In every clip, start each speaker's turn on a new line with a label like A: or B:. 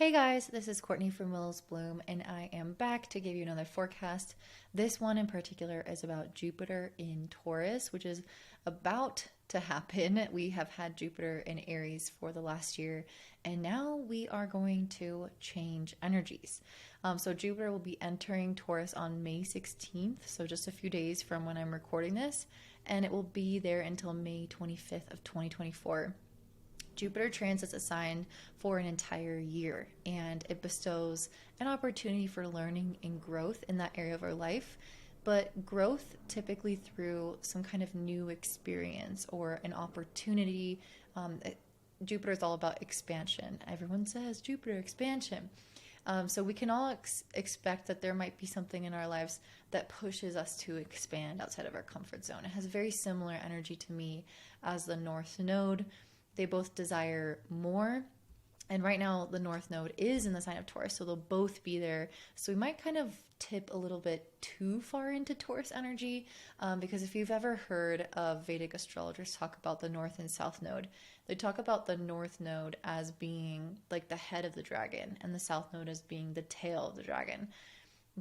A: Hey guys, this is Courtney from Willow's Bloom, and I am back to give you another forecast. This one in particular is about Jupiter in Taurus, which is about to happen. We have had Jupiter in Aries for the last year, and now we are going to change energies. So Jupiter will be entering Taurus on May 16th, so just a few days from when I'm recording this, and it will be there until May 25th of 2024. Jupiter transits a sign for an entire year, and it bestows an opportunity for learning and growth in that area of our life, but growth typically through some kind of new experience or an opportunity. Jupiter is all about expansion. Everyone says Jupiter expansion. So we can all expect that there might be something in our lives that pushes us to expand outside of our comfort zone. It has very similar energy to me as the North Node. They both desire more. And right now, the North Node is in the sign of Taurus, so they'll both be there. So we might kind of tip a little bit too far into Taurus energy, because if you've ever heard of Vedic astrologers talk about the North and South Node, they talk about the North Node as being like the head of the dragon, and the South Node as being the tail of the dragon,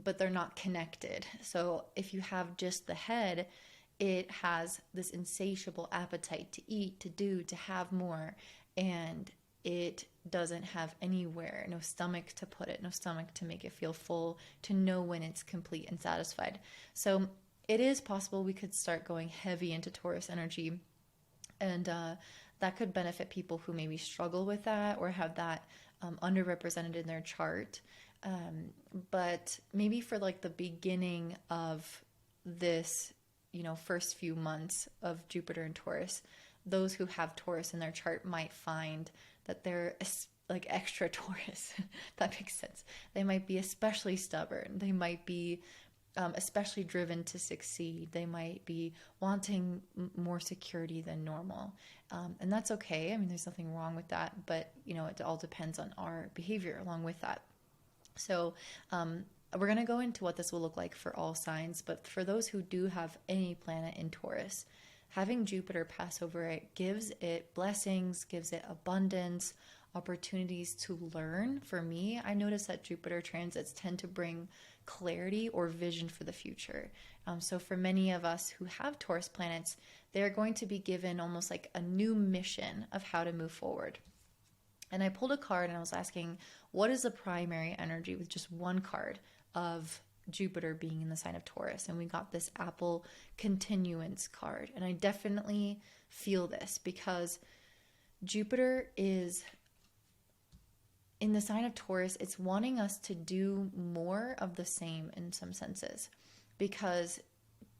A: but they're not connected. So if you have just the head, it has this insatiable appetite to eat, to do, to have more, and it doesn't have anywhere, no stomach to put it, no stomach to make it feel full, to know when it's complete and satisfied. So it is possible we could start going heavy into Taurus energy, and that could benefit people who maybe struggle with that or have that underrepresented in their chart. But maybe for like the beginning of this first few months of Jupiter and Taurus, those who have Taurus in their chart might find that they're like extra Taurus. That makes sense. They might be especially stubborn. They might be especially driven to succeed. They might be wanting more security than normal. And that's okay. I mean, there's nothing wrong with that, but it all depends on our behavior along with that. So, we're going to go into what this will look like for all signs, but for those who do have any planet in Taurus, having Jupiter pass over it gives it blessings, gives it abundance, opportunities to learn. For me, I notice that Jupiter transits tend to bring clarity or vision for the future. So for many of us who have Taurus planets, they're going to be given almost like a new mission of how to move forward. And I pulled a card and I was asking, what is the primary energy with just one card of Jupiter being in the sign of Taurus? And we got this Apple continuance card. And I definitely feel this because Jupiter is in the sign of Taurus. It's wanting us to do more of the same in some senses, because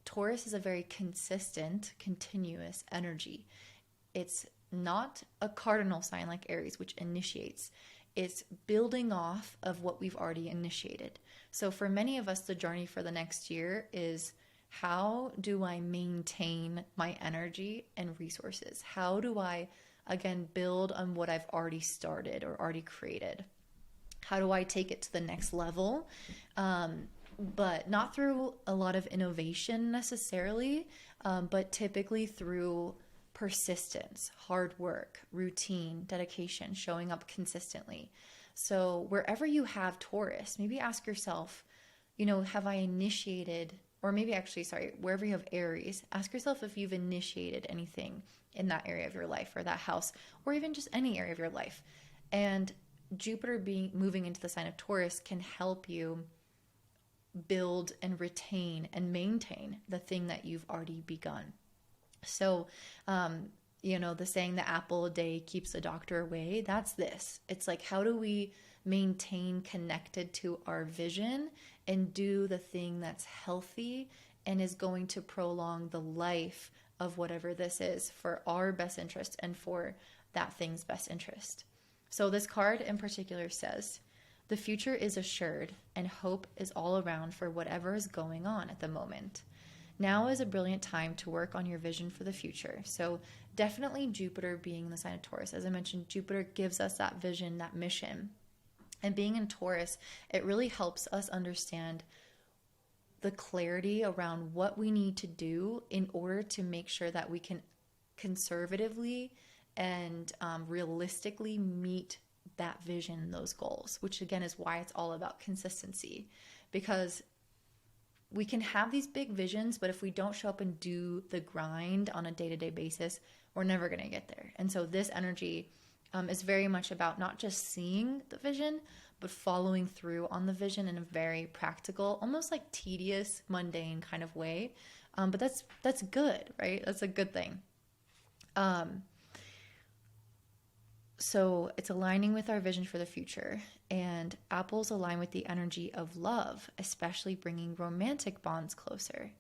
A: Taurus is a very consistent, continuous energy. It's not a cardinal sign like Aries, which initiates. It's building off of what we've already initiated. So for many of us, the journey for the next year is, how do I maintain my energy and resources? How do I, again, build on what I've already started or already created? How do I take it to the next level? But not through a lot of innovation necessarily, but typically through persistence, hard work, routine, dedication, showing up consistently. So wherever you have Taurus, maybe ask yourself, have I initiated, or maybe actually, wherever you have Aries, ask yourself if you've initiated anything in that area of your life or that house, or even just any area of your life. And Jupiter moving into the sign of Taurus can help you build and retain and maintain the thing that you've already begun. So, the saying, the apple a day keeps the doctor away, that's this. It's like, how do we maintain connected to our vision and do the thing that's healthy and is going to prolong the life of whatever this is for our best interest and for that thing's best interest. So this card in particular says, the future is assured and hope is all around for whatever is going on at the moment. Now is a brilliant time to work on your vision for the future. So definitely Jupiter being in the sign of Taurus. As I mentioned, Jupiter gives us that vision, that mission. And being in Taurus, it really helps us understand the clarity around what we need to do in order to make sure that we can conservatively and realistically meet that vision and those goals, which again is why it's all about consistency. Because we can have these big visions, but if we don't show up and do the grind on a day-to-day basis, we're never going to get there. And so this energy is very much about not just seeing the vision, but following through on the vision in a very practical, almost like tedious, mundane kind of way. But that's good, right? That's a good thing. So it's aligning with our vision for the future, and apples align with the energy of love, especially bringing romantic bonds closer.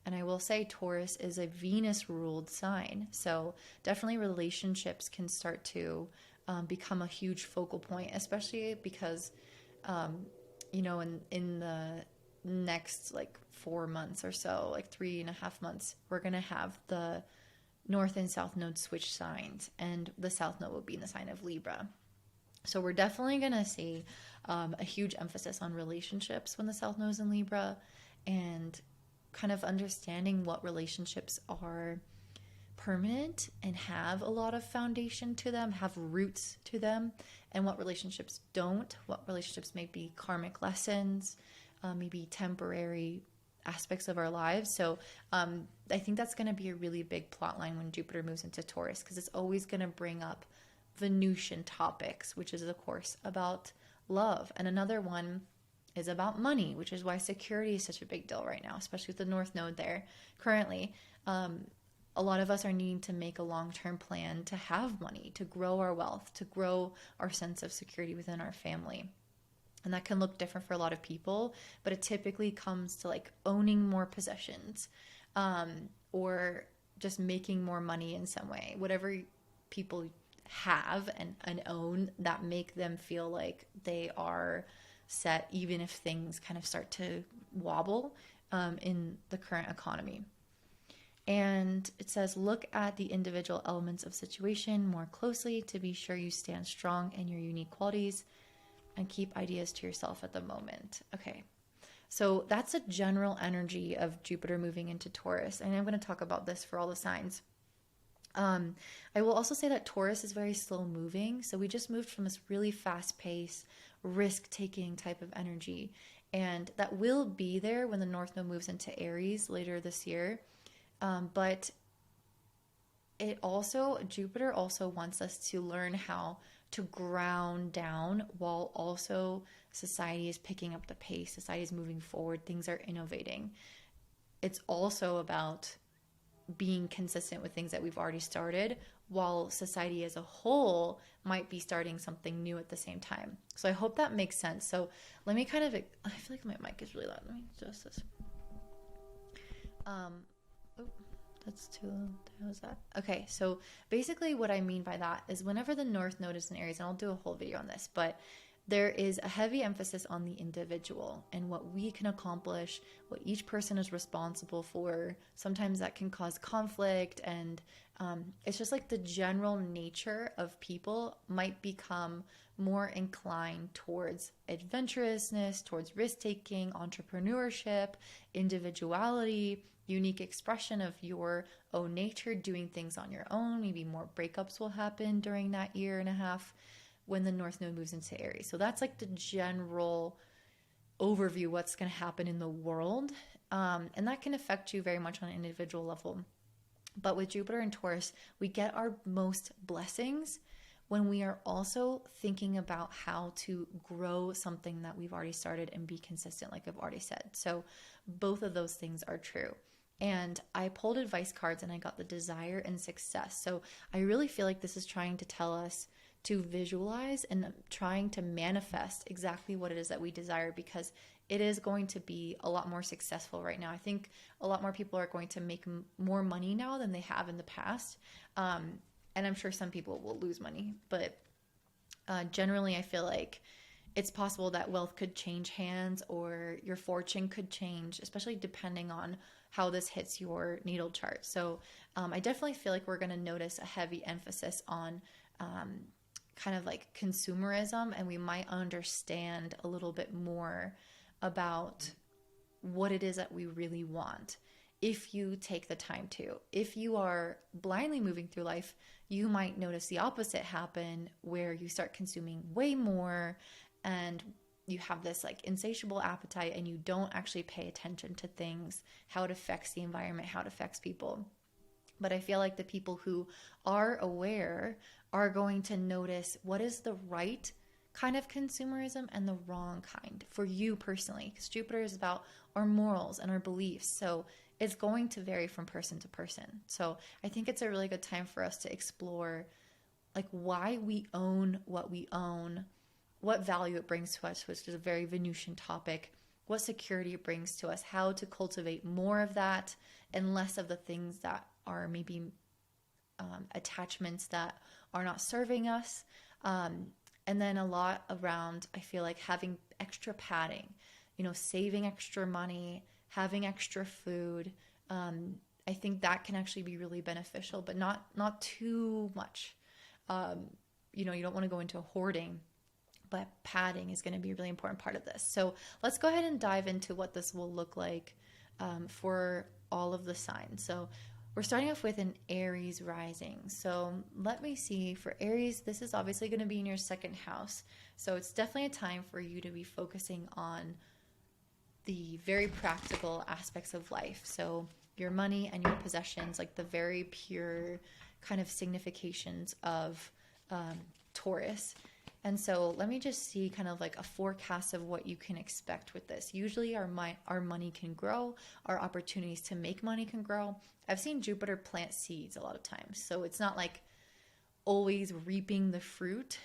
A: And I will say Taurus is a Venus-ruled sign, so definitely relationships can start to become a huge focal point, especially because, you know, in the next like 4 months or so, like 3.5 months, we're going to have the North and South nodes switch signs, and the South node will be in the sign of Libra. So we're definitely going to see a huge emphasis on relationships when the South node is in Libra, and kind of understanding what relationships are permanent and have a lot of foundation to them, have roots to them, and what relationships don't, what relationships may be karmic lessons, maybe temporary aspects of our lives. So I think that's going to be a really big plot line when Jupiter moves into Taurus, because it's always going to bring up Venusian topics, which is of course about love. And another one is about money, which is why security is such a big deal right now, especially with the North Node there currently. A lot of us are needing to make a long-term plan to have money, to grow our wealth, to grow our sense of security within our family. And that can look different for a lot of people, but it typically comes to like owning more possessions, or just making more money in some way. Whatever people have and own that make them feel like they are set, even if things kind of start to wobble in the current economy. And it says, look at the individual elements of situation more closely to be sure you stand strong in your unique qualities, and keep ideas to yourself at the moment. Okay, so that's a general energy of Jupiter moving into Taurus, and I'm going to talk about this for all the signs. I will also say that Taurus is very slow moving, so we just moved from this really fast-paced, risk-taking type of energy, and that will be there when the North Node moves into Aries later this year. But Jupiter also wants us to learn how to ground down while also society is picking up the pace. Society is moving forward. Things are innovating. It's also about being consistent with things that we've already started, while society as a whole might be starting something new at the same time. So I hope that makes sense. So let me I feel like my mic is really loud. Let me adjust this. That's too loud. How was that? Okay, so basically what I mean by that is whenever the North Node is in Aries, and I'll do a whole video on this, but there is a heavy emphasis on the individual and what we can accomplish, what each person is responsible for. Sometimes that can cause conflict, and it's just like the general nature of people might become more inclined towards adventurousness, towards risk-taking, entrepreneurship, individuality, unique expression of your own nature, doing things on your own. Maybe more breakups will happen during that 1.5 years when the North Node moves into Aries. So that's like the general overview, what's going to happen in the world. And that can affect you very much on an individual level. But with Jupiter and Taurus, we get our most blessings when we are also thinking about how to grow something that we've already started and be consistent, like I've already said. So both of those things are true. And I pulled advice cards and I got the desire and success. So I really feel like this is trying to tell us to visualize and trying to manifest exactly what it is that we desire, because it is going to be a lot more successful right now. I think a lot more people are going to make more money now than they have in the past. And I'm sure some people will lose money, but generally I feel like it's possible that wealth could change hands or your fortune could change, especially depending on how this hits your natal chart. So I definitely feel like we're going to notice a heavy emphasis on kind of like consumerism, and we might understand a little bit more about what it is that we really want. if you take the time to. If you are blindly moving through life, you might notice the opposite happen, where you start consuming way more and you have this like insatiable appetite and you don't actually pay attention to things, how it affects the environment, how it affects people. But I feel like the people who are aware are going to notice what is the right kind of consumerism and the wrong kind for you personally, because Jupiter is about our morals and our beliefs. So it's going to vary from person to person. So I think it's a really good time for us to explore like why we own, what value it brings to us, which is a very Venusian topic, what security it brings to us, how to cultivate more of that and less of the things that are maybe attachments that are not serving us. And then a lot around, I feel like having extra padding, saving extra money, having extra food. I think that can actually be really beneficial, but not too much. You don't want to go into hoarding, but padding is going to be a really important part of this. So let's go ahead and dive into what this will look like for all of the signs. So we're starting off with an Aries rising. So let me see, for Aries, this is obviously going to be in your second house. So it's definitely a time for you to be focusing on the very practical aspects of life. So your money and your possessions, like the very pure kind of significations of Taurus. And so let me just see kind of like a forecast of what you can expect with this. Usually our money can grow, our opportunities to make money can grow. I've seen Jupiter plant seeds a lot of times. So it's not like always reaping the fruit,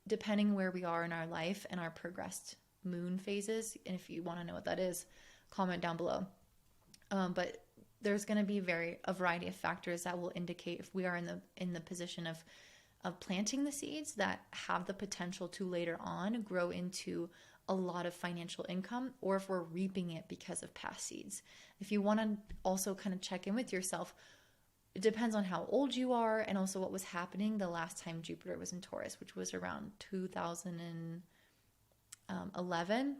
A: depending where we are in our life and our progressed moon phases. And if you want to know what that is, comment down below. But there's going to be a variety of factors that will indicate if we are in the position of planting the seeds that have the potential to later on grow into a lot of financial income, or if we're reaping it because of past seeds. If you want to also kind of check in with yourself, it depends on how old you are and also what was happening the last time Jupiter was in Taurus, which was around 2011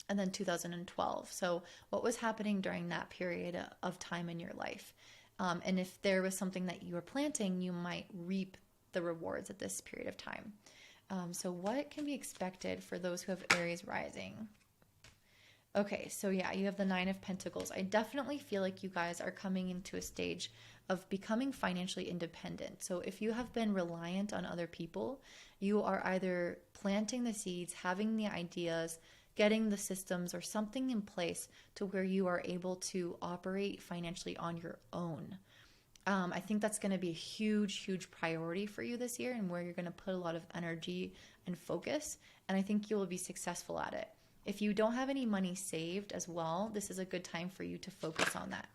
A: and then 2012. So what was happening during that period of time in your life? And if there was something that you were planting, you might reap the rewards at this period of time. So what can be expected for those who have Aries rising? Okay, so yeah, you have the 9 of Pentacles. I definitely feel like you guys are coming into a stage of becoming financially independent. So if you have been reliant on other people, you are either planting the seeds, having the ideas, getting the systems or something in place to where you are able to operate financially on your own. I think that's going to be a huge, huge priority for you this year and where you're going to put a lot of energy and focus. And I think you will be successful at it. If you don't have any money saved as well, this is a good time for you to focus on that.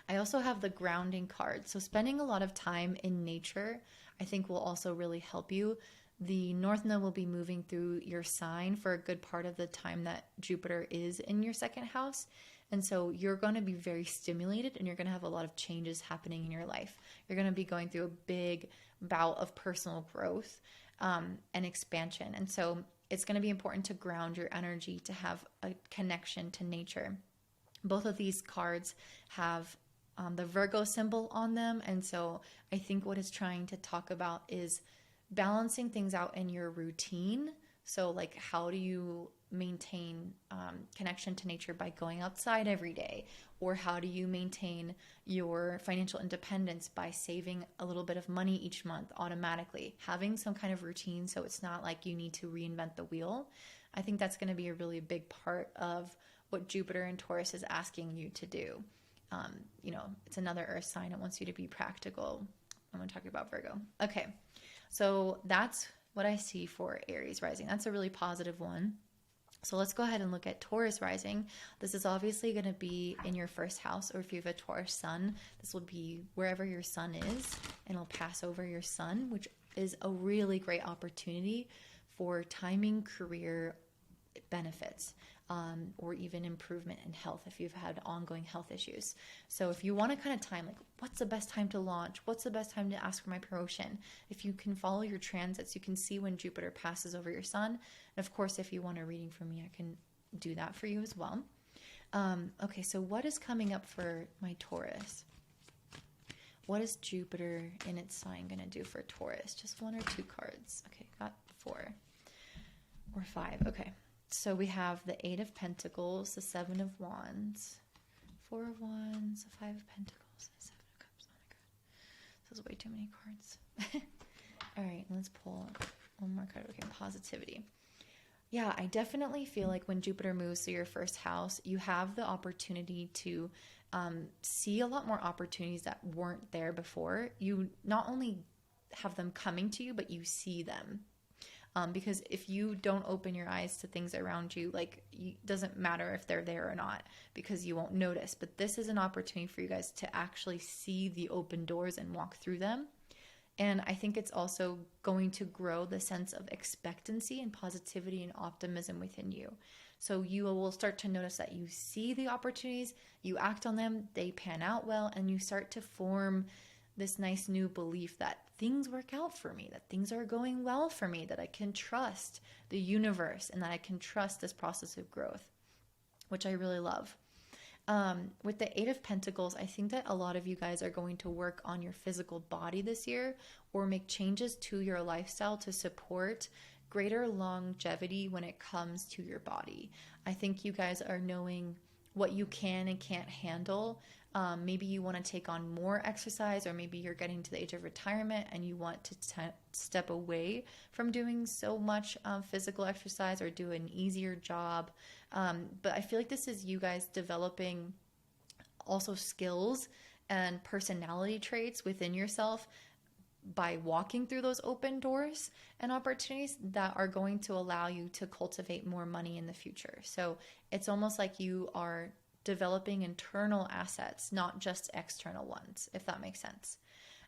A: I also have the grounding card. So spending a lot of time in nature, I think will also really help you. The North Node will be moving through your sign for a good part of the time that Jupiter is in your second house. And so you're going to be very stimulated and you're going to have a lot of changes happening in your life. You're going to be going through a big bout of personal growth and expansion. And so it's going to be important to ground your energy, to have a connection to nature. Both of these cards have the Virgo symbol on them. And so I think what it's trying to talk about is balancing things out in your routine. So like, how do you maintain connection to nature by going outside every day? Or how do you maintain your financial independence by saving a little bit of money each month automatically? Having some kind of routine so it's not like you need to reinvent the wheel. I think that's going to be a really big part of what Jupiter and Taurus is asking you to do. It's another earth sign. It wants you to be practical. I'm going to talk about Virgo. Okay, so that's what I see for Aries rising. That's a really positive one. So let's go ahead and look at Taurus rising. This is obviously going to be in your first house, or if you have a Taurus sun, this will be wherever your sun is, and it'll pass over your sun, which is a really great opportunity for timing career benefits, or even improvement in health if you've had ongoing health issues. So if you want to kind of time, like, what's the best time to launch? What's the best time to ask for my promotion? If you can follow your transits, you can see when Jupiter passes over your sun. And of course, if you want a reading from me, I can do that for you as well. Okay, so what is coming up for my Taurus? What is Jupiter in its sign going to do for Taurus? Just 1 or 2 cards. Okay, got 4 or 5. Okay, so we have the 8 of Pentacles, the 7 of Wands, 4 of Wands, the 5 of Pentacles, the 7 of Cups. Oh my god, this is way too many cards. All right, let's pull one more card. Okay, positivity. Yeah, I definitely feel like when Jupiter moves through your first house, you have the opportunity to see a lot more opportunities that weren't there before. You not only have them coming to you, but you see them. Because if you don't open your eyes to things around you, like, it doesn't matter if they're there or not, because you won't notice. But this is an opportunity for you guys to actually see the open doors and walk through them. And I think it's also going to grow the sense of expectancy and positivity and optimism within you. So you will start to notice that you see the opportunities, you act on them, they pan out well, and you start to form this nice new belief that things work out for me, that things are going well for me, that I can trust the universe and that I can trust this process of growth, which I really love. With the 8 of Pentacles, I think that a lot of you guys are going to work on your physical body this year or make changes to your lifestyle to support greater longevity when it comes to your body. I think you guys are knowing what you can and can't handle. Maybe you want to take on more exercise, or maybe you're getting to the age of retirement and you want to step away from doing so much physical exercise or do an easier job. But I feel like this is you guys developing also skills and personality traits within yourself by walking through those open doors and opportunities that are going to allow you to cultivate more money in the future. So it's almost like you are developing internal assets, not just external ones, if that makes sense.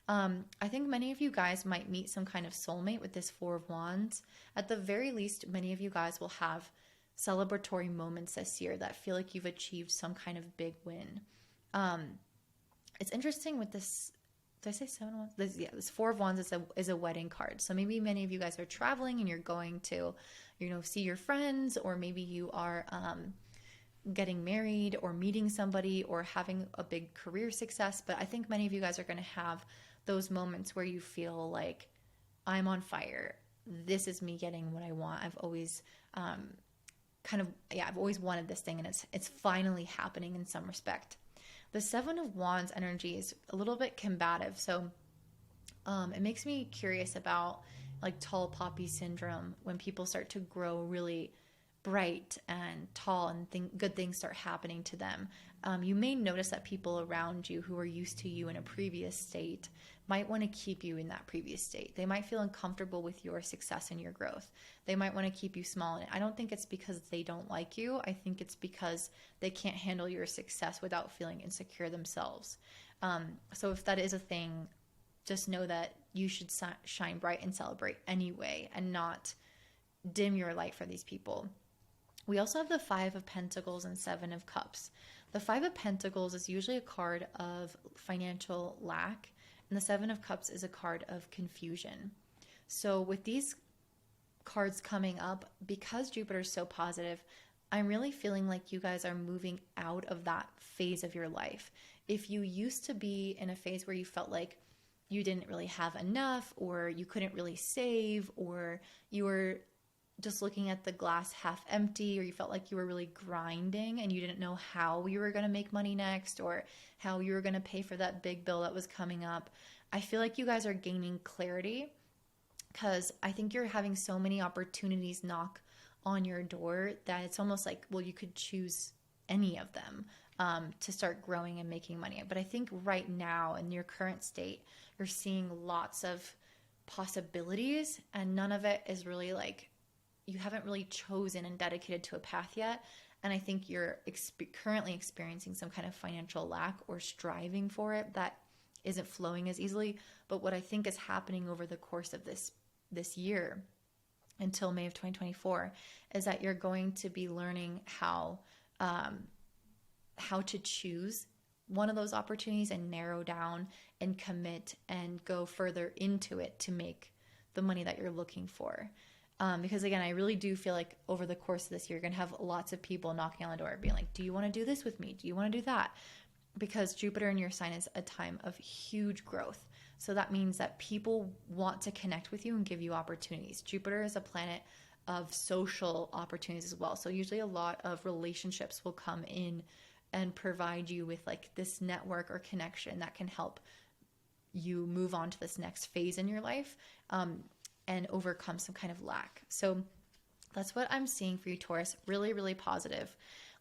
A: I think many of you guys might meet some kind of soulmate with this 4 of Wands. At the very least, many of you guys will have celebratory moments this year that feel like you've achieved some kind of big win. It's interesting with this. Did I say 7 of Wands? This 4 of Wands is a wedding card. So maybe many of you guys are traveling and you're going to, see your friends, or maybe you are getting married or meeting somebody or having a big career success. But I think many of you guys are going to have those moments where you feel like, I'm on fire. This is me getting what I want. I've always I've always wanted this thing, and it's finally happening in some respect. The 7 of Wands energy is a little bit combative. So it makes me curious about like tall poppy syndrome, when people start to grow really bright and tall and good things start happening to them. You may notice that people around you who are used to you in a previous state might want to keep you in that previous state. They might feel uncomfortable with your success and your growth. They might want to keep you small. And I don't think it's because they don't like you. I think it's because they can't handle your success without feeling insecure themselves. So if that is a thing, just know that you should shine bright and celebrate anyway, and not dim your light for these people. We also have the 5 of Pentacles and 7 of Cups. The 5 of Pentacles is usually a card of financial lack, and the 7 of Cups is a card of confusion. So with these cards coming up, because Jupiter is so positive, I'm really feeling like you guys are moving out of that phase of your life. If you used to be in a phase where you felt like you didn't really have enough, or you couldn't really save, or you were just looking at the glass half empty, or you felt like you were really grinding and you didn't know how you were going to make money next, or how you were going to pay for that big bill that was coming up, I feel like you guys are gaining clarity, because I think you're having so many opportunities knock on your door that it's almost like, well, you could choose any of them to start growing and making money. But I think right now in your current state, you're seeing lots of possibilities, and none of it is really like, you haven't really chosen and dedicated to a path yet. And I think you're currently experiencing some kind of financial lack, or striving for it that isn't flowing as easily. But what I think is happening over the course of this year until May of 2024 is that you're going to be learning how to choose one of those opportunities and narrow down and commit and go further into it to make the money that you're looking for. Because again, I really do feel like over the course of this year, you're going to have lots of people knocking on the door being like, do you want to do this with me? Do you want to do that? Because Jupiter in your sign is a time of huge growth. So that means that people want to connect with you and give you opportunities. Jupiter is a planet of social opportunities as well. So usually a lot of relationships will come in and provide you with like this network or connection that can help you move on to this next phase in your life, and overcome some kind of lack. So that's what I'm seeing for you, Taurus. Really, really positive.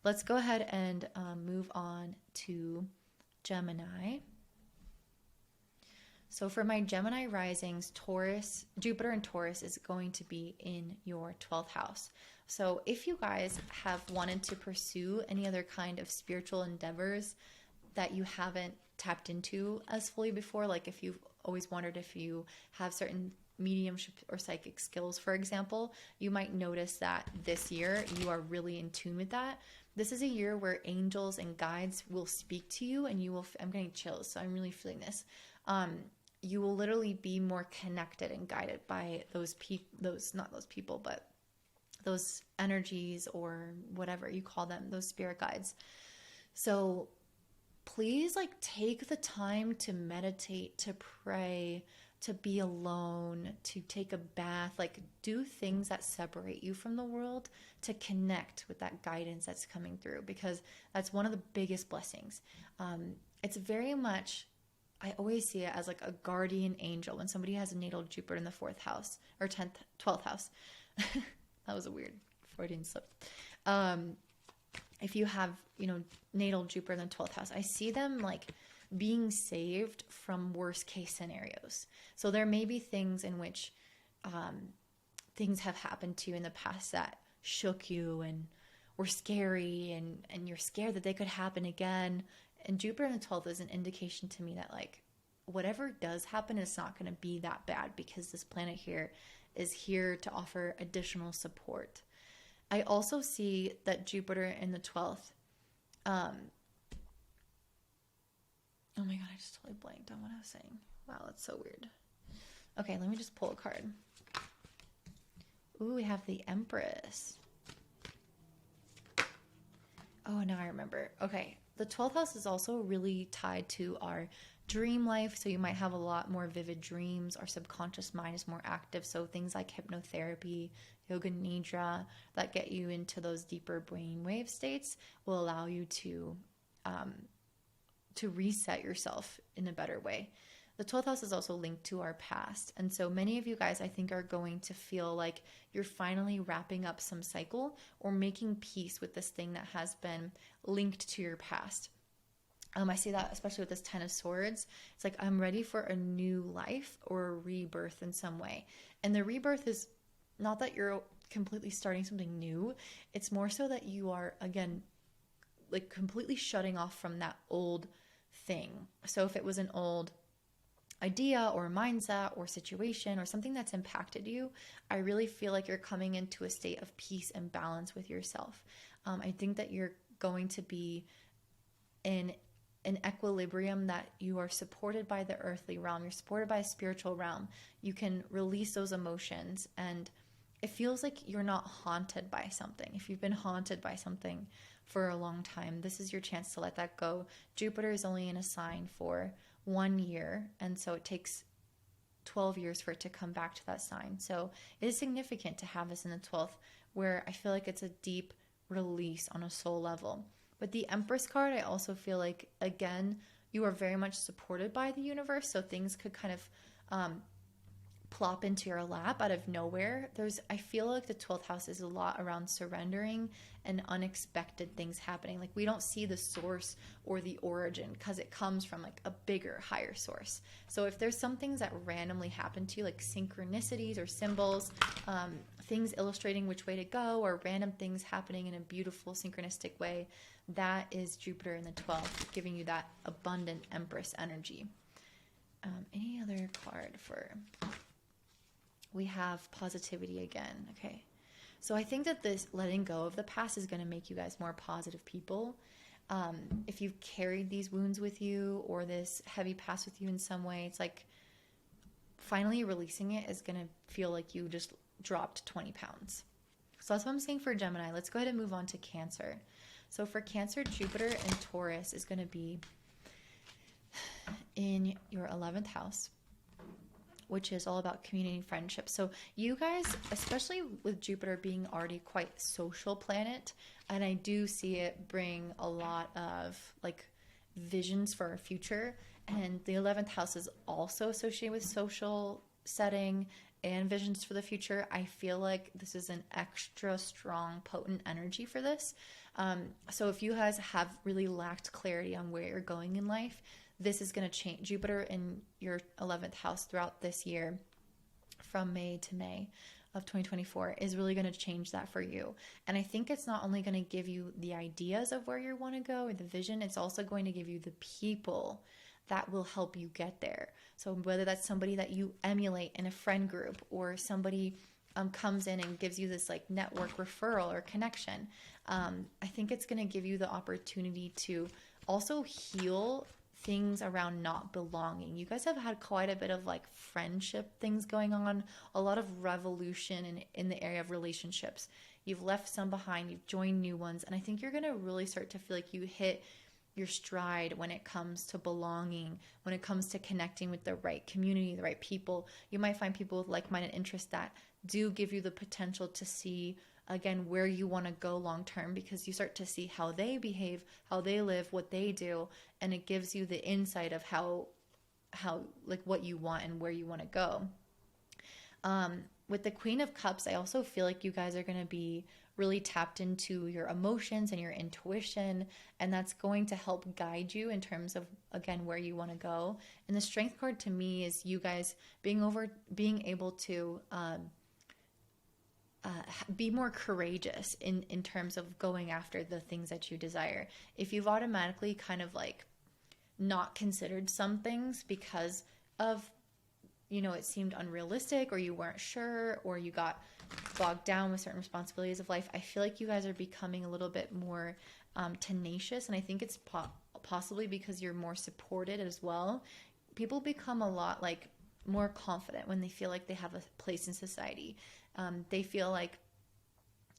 A: Let's go ahead and move on to Gemini. So for my Gemini risings, Taurus, Jupiter and Taurus is going to be in your 12th house. So if you guys have wanted to pursue any other kind of spiritual endeavors that you haven't tapped into as fully before, like if you've always wondered if you have certain mediumship or psychic skills, for example, you might notice that this year you are really in tune with that. This is a year where angels and guides will speak to you, and you will, I'm getting chills, so I'm really feeling this. You will literally be more connected and guided by those those energies, or whatever you call them, those spirit guides. So please like take the time to meditate, to pray, to be alone, to take a bath, like do things that separate you from the world to connect with that guidance that's coming through, because that's one of the biggest blessings. It's very much, I always see it as like a guardian angel when somebody has a natal Jupiter in the 4th house or 12th house. That was a weird Freudian slip. If you have, natal Jupiter in the 12th house, I see them like being saved from worst case scenarios. So there may be things in which things have happened to you in the past that shook you and were scary, and you're scared that they could happen again. And Jupiter in the 12th is an indication to me that like whatever does happen, it's not going to be that bad, because this planet here is here to offer additional support. I also see that Jupiter in the 12th, oh my God, I just totally blanked on what I was saying. Wow, that's so weird. Okay, let me just pull a card. Ooh, we have the Empress. Oh, now I remember. Okay, the 12th house is also really tied to our dream life. So you might have a lot more vivid dreams. Our subconscious mind is more active. So things like hypnotherapy, yoga nidra, that get you into those deeper brainwave states will allow you to reset yourself in a better way. The 12th house is also linked to our past. And so many of you guys, I think, are going to feel like you're finally wrapping up some cycle or making peace with this thing that has been linked to your past. I see that especially with this 10 of Swords. It's like, I'm ready for a new life or a rebirth in some way. And the rebirth is not that you're completely starting something new. It's more so that you are, again, like completely shutting off from that old thing. So if it was an old idea or mindset or situation or something that's impacted you, I really feel like you're coming into a state of peace and balance with yourself. I think that you're going to be in an equilibrium, that you are supported by the earthly realm, you're supported by a spiritual realm. You can release those emotions, and it feels like you're not haunted by something. If you've been haunted by something for a long time, this is your chance to let that go. Jupiter is only in a sign for 1 year, and so it takes 12 years for it to come back to that sign. So it is significant to have this in the 12th, where I feel like it's a deep release on a soul level. But the Empress card, I also feel like, again, you are very much supported by the universe, so things could kind of plop into your lap out of nowhere. I feel like the 12th house is a lot around surrendering and unexpected things happening. Like, we don't see the source or the origin because it comes from like a bigger, higher source. So if there's some things that randomly happen to you, like synchronicities or symbols, things illustrating which way to go, or random things happening in a beautiful synchronistic way, that is Jupiter in the 12th, giving you that abundant Empress energy. Any other card for... We have positivity again. Okay. So I think that this letting go of the past is going to make you guys more positive people. If you've carried these wounds with you or this heavy past with you in some way, it's like finally releasing it is going to feel like you just dropped 20 pounds. So that's what I'm saying for Gemini. Let's go ahead and move on to Cancer. So for Cancer, Jupiter in Taurus is going to be in your 11th house, which is all about community and friendship. So you guys, especially with Jupiter being already quite social planet, and I do see it bring a lot of like visions for our future. And the 11th house is also associated with social setting and visions for the future. I feel like this is an extra strong, potent energy for this. So if you guys have really lacked clarity on where you're going in life, this is going to change. Jupiter in your 11th house throughout this year, from May to May of 2024, is really going to change that for you. And I think it's not only going to give you the ideas of where you want to go or the vision, it's also going to give you the people that will help you get there. So whether that's somebody that you emulate in a friend group, or somebody comes in and gives you this like network referral or connection, I think it's going to give you the opportunity to also heal things around not belonging. You guys have had quite a bit of like friendship things going on, a lot of revolution in the area of relationships. You've left some behind, you've joined new ones, and I think you're going to really start to feel like you hit your stride when it comes to belonging, when it comes to connecting with the right community, the right people. You might find people with like-minded interests that do give you the potential to see, again, where you want to go long term, because you start to see how they behave, how they live, what they do, and it gives you the insight of how like what you want and where you want to go. With the Queen of Cups, I also feel like you guys are going to be really tapped into your emotions and your intuition, and that's going to help guide you in terms of, again, where you want to go. And the Strength card to me is you guys being able to be more courageous in terms of going after the things that you desire. If you've automatically kind of like not considered some things because of, it seemed unrealistic, or you weren't sure, or you got bogged down with certain responsibilities of life, I feel like you guys are becoming a little bit more tenacious. And I think it's possibly because you're more supported as well. People become a lot like more confident when they feel like they have a place in society. They feel like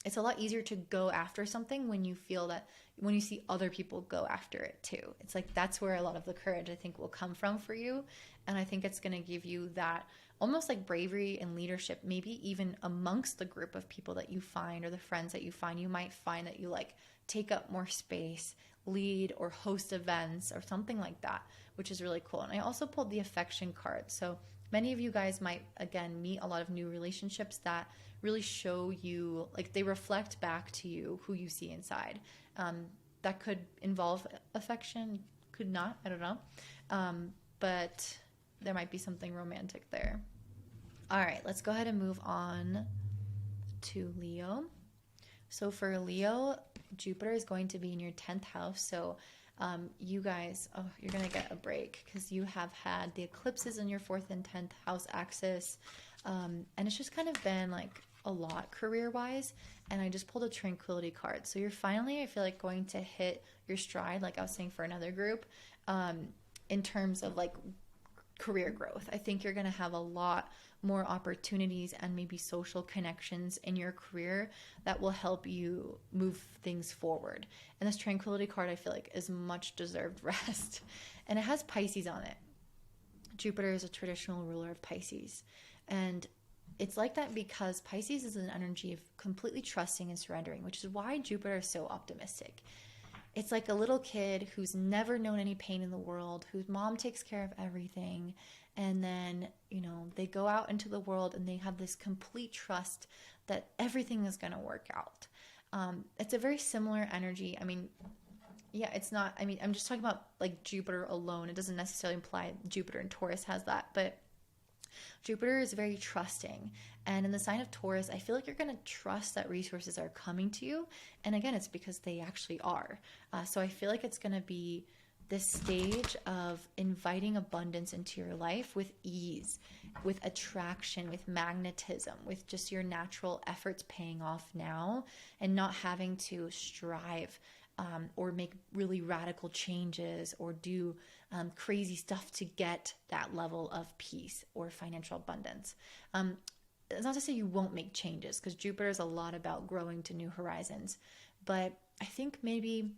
A: it's a lot easier to go after something when you feel that, when you see other people go after it too. It's like that's where a lot of the courage, I think, will come from for you. And I think it's going to give you that almost like bravery and leadership, maybe even amongst the group of people that you find, or the friends that you find. You might find that you like take up more space, lead, or host events or something like that, which is really cool. And I also pulled the affection card. So many of you guys might, again, meet a lot of new relationships that really show you, like they reflect back to you who you see inside. That could involve affection, could not, I don't know. But there might be something romantic there. All right, let's go ahead and move on to Leo. So for Leo, Jupiter is going to be in your 10th house. So you guys, you're going to get a break because you have had the eclipses in your 4th and 10th house axis. And it's just kind of been like a lot career-wise. And I just pulled a tranquility card. So you're finally, I feel like, going to hit your stride, like I was saying for another group, in terms of like career growth. I think you're going to have a lot more opportunities and maybe social connections in your career that will help you move things forward. And this tranquility card, I feel like, is much deserved rest. And it has Pisces on it. Jupiter is a traditional ruler of Pisces. And it's like that because Pisces is an energy of completely trusting and surrendering, which is why Jupiter is so optimistic. It's like a little kid who's never known any pain in the world, whose mom takes care of everything. And then, they go out into the world and they have this complete trust that everything is going to work out. It's a very similar energy. I mean, yeah, it's not, I'm just talking about like Jupiter alone. It doesn't necessarily imply Jupiter and Taurus has that, but Jupiter is very trusting. And in the sign of Taurus, I feel like you're going to trust that resources are coming to you. And again, it's because they actually are. So I feel like it's going to be this stage of inviting abundance into your life with ease, with attraction, with magnetism, with just your natural efforts paying off now and not having to strive or make really radical changes or do crazy stuff to get that level of peace or financial abundance. it's not to say you won't make changes, because Jupiter is a lot about growing to new horizons. But I think maybe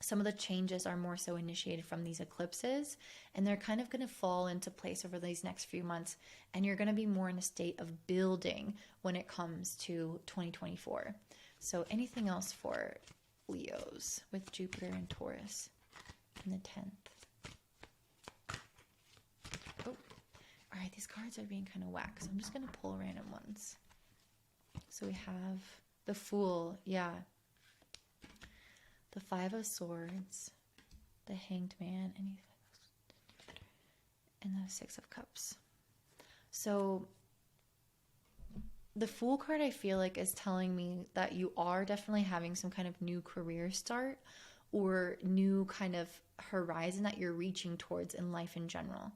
A: some of the changes are more so initiated from these eclipses, and they're kind of going to fall into place over these next few months. And you're going to be more in a state of building when it comes to 2024. So anything else for Leos with Jupiter and Taurus in the 10th? Oh, all right. These cards are being kind of whack, so I'm just going to pull random ones. So we have the Fool. Yeah. The Five of Swords, the Hanged Man, and the Six of Cups. So the Fool card, I feel like, is telling me that you are definitely having some kind of new career start or new kind of horizon that you're reaching towards in life in general.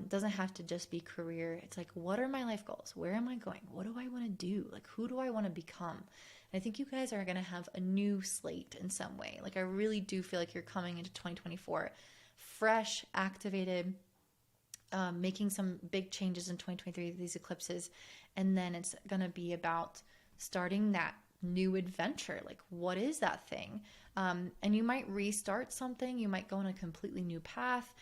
A: Doesn't have to just be career. It's like, what are my life goals? Where am I going? What do I want to do? Like, who do I want to become? And I think you guys are going to have a new slate in some way. Like, I really do feel like you're coming into 2024 fresh, activated, making some big changes in 2023, these eclipses. And then it's going to be about starting that new adventure. Like, what is that thing? And you might restart something. You might go on a completely new path.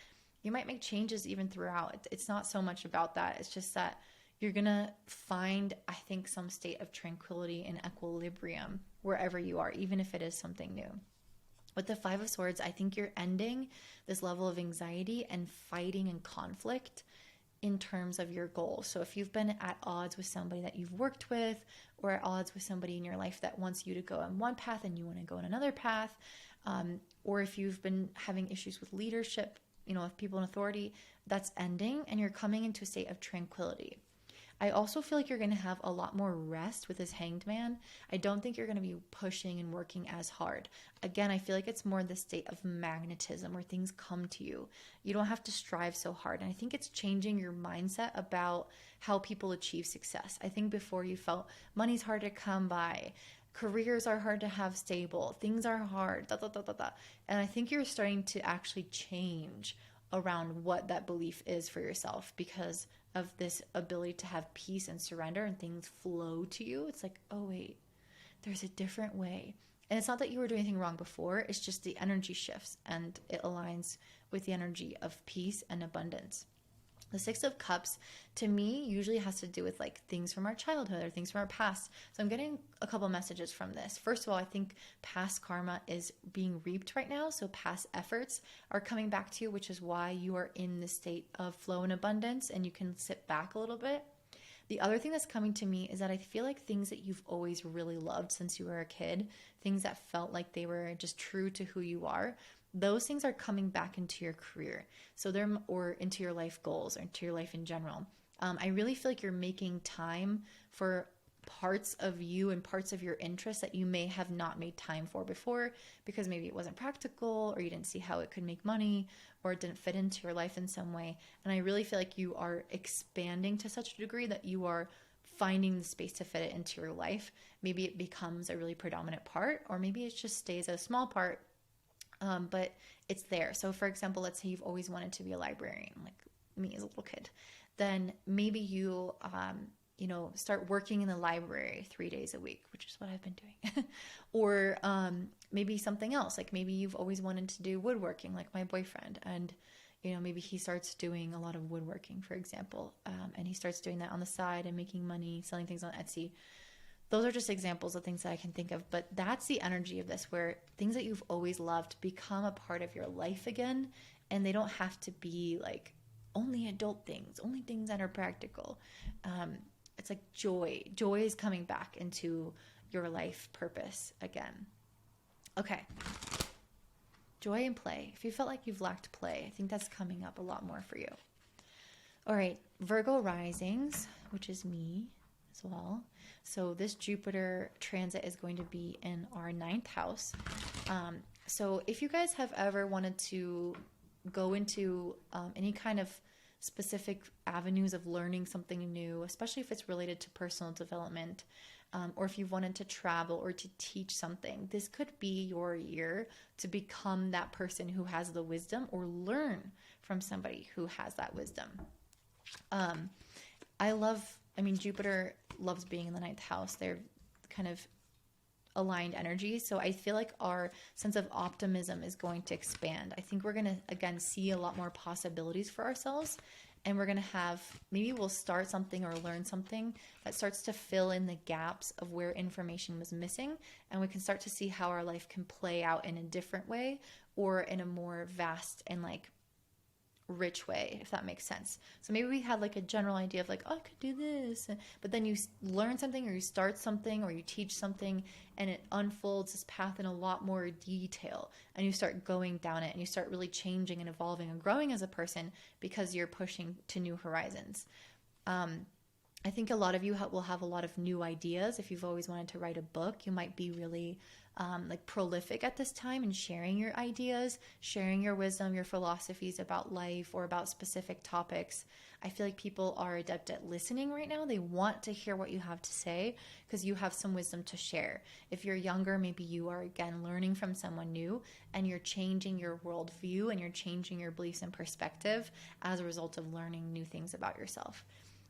A: You might make changes even throughout. It's not so much about that. It's just that you're going to find, I think, some state of tranquility and equilibrium wherever you are, even if it is something new. With the Five of Swords, I think you're ending this level of anxiety and fighting and conflict in terms of your goals. So if you've been at odds with somebody that you've worked with, or at odds with somebody in your life that wants you to go on one path and you want to go on another path, or if you've been having issues with leadership, of people in authority, that's ending and you're coming into a state of tranquility. I also feel like you're going to have a lot more rest with this Hanged Man. I don't think you're going to be pushing and working as hard. Again, I feel like it's more the state of magnetism where things come to you. You don't have to strive so hard. And I think it's changing your mindset about how people achieve success. I think before you felt money's hard to come by, careers are hard to have stable, things are hard, And I think you're starting to actually change around what that belief is for yourself because of this ability to have peace and surrender and things flow to you. It's like, oh wait, there's a different way. And it's not that you were doing anything wrong before, it's just the energy shifts and it aligns with the energy of peace and abundance. The Six of Cups, to me, usually has to do with like things from our childhood or things from our past. So I'm getting a couple messages from this. First of all, I think past karma is being reaped right now. So past efforts are coming back to you, which is why you are in the state of flow and abundance and you can sit back a little bit. The other thing that's coming to me is that I feel like things that you've always really loved since you were a kid, things that felt like they were just true to who you are, those things are coming back into your career. So or into your life goals or into your life in general. I really feel like you're making time for parts of you and parts of your interests that you may have not made time for before because maybe it wasn't practical or you didn't see how it could make money or it didn't fit into your life in some way. And I really feel like you are expanding to such a degree that you are finding the space to fit it into your life. Maybe it becomes a really predominant part or maybe it just stays a small part. But it's there. So for example, let's say you've always wanted to be a librarian, like me as a little kid. Then maybe you, start working in the library 3 days a week, which is what I've been doing. Or maybe something else, like maybe you've always wanted to do woodworking, like my boyfriend. And, maybe he starts doing a lot of woodworking, for example. And he starts doing that on the side and making money, selling things on Etsy. Those are just examples of things that I can think of, but that's the energy of this, where things that you've always loved become a part of your life again, and they don't have to be like only adult things, only things that are practical. It's like joy. Joy is coming back into your life purpose again. Okay. Joy and play. If you felt like you've lacked play, I think that's coming up a lot more for you. All right, Virgo Risings, which is me as well. So this Jupiter transit is going to be in our 9th house. So if you guys have ever wanted to go into any kind of specific avenues of learning something new, especially if it's related to personal development, or if you've wanted to travel or to teach something, this could be your year to become that person who has the wisdom or learn from somebody who has that wisdom. I love I mean, Jupiter loves being in the ninth house. They're kind of aligned energy. So I feel like our sense of optimism is going to expand. I think we're going to, again, see a lot more possibilities for ourselves. And we're going to have, maybe we'll start something or learn something that starts to fill in the gaps of where information was missing. And we can start to see how our life can play out in a different way or in a more vast and like rich way, if that makes sense. So maybe we had like a general idea of like, oh, I could do this, but then you learn something or you start something or you teach something and it unfolds this path in a lot more detail, and you start going down it and you start really changing and evolving and growing as a person because you're pushing to new horizons. I think a lot of you will have a lot of new ideas. If you've always wanted to write a book, you might be really like prolific at this time in sharing your ideas, sharing your wisdom, your philosophies about life or about specific topics. I feel like people are adept at listening right now. They want to hear what you have to say because you have some wisdom to share. If you're younger, maybe you are, again, learning from someone new and you're changing your worldview and you're changing your beliefs and perspective as a result of learning new things about yourself.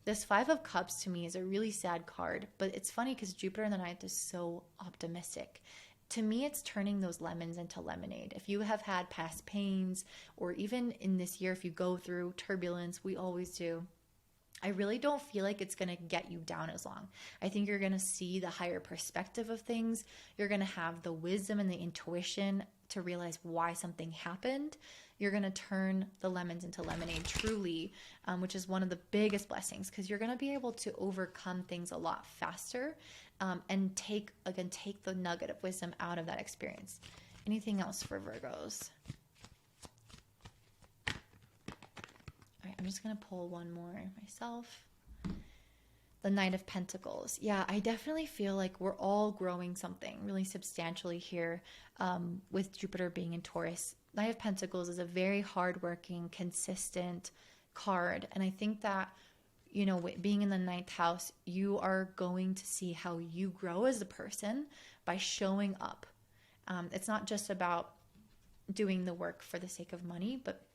A: This Five of Cups to me is a really sad card, but it's funny because Jupiter in the ninth is so optimistic. To me, it's turning those lemons into lemonade. If you have had past pains, or even in this year, if you go through turbulence, we always do, I really don't feel like it's going to get you down as long. I think you're going to see the higher perspective of things. You're going to have the wisdom and the intuition to realize why something happened. You're going to turn the lemons into lemonade truly, which is one of the biggest blessings because you're going to be able to overcome things a lot faster and take the nugget of wisdom out of that experience. Anything else for Virgos? All right, I'm just going to pull one more myself. The Knight of Pentacles. Yeah, I definitely feel like we're all growing something really substantially here with Jupiter being in Taurus. Knight of Pentacles is a very hardworking, consistent card. And I think that, you know, being in the ninth house, you are going to see how you grow as a person by showing up. It's not just about doing the work for the sake of money, but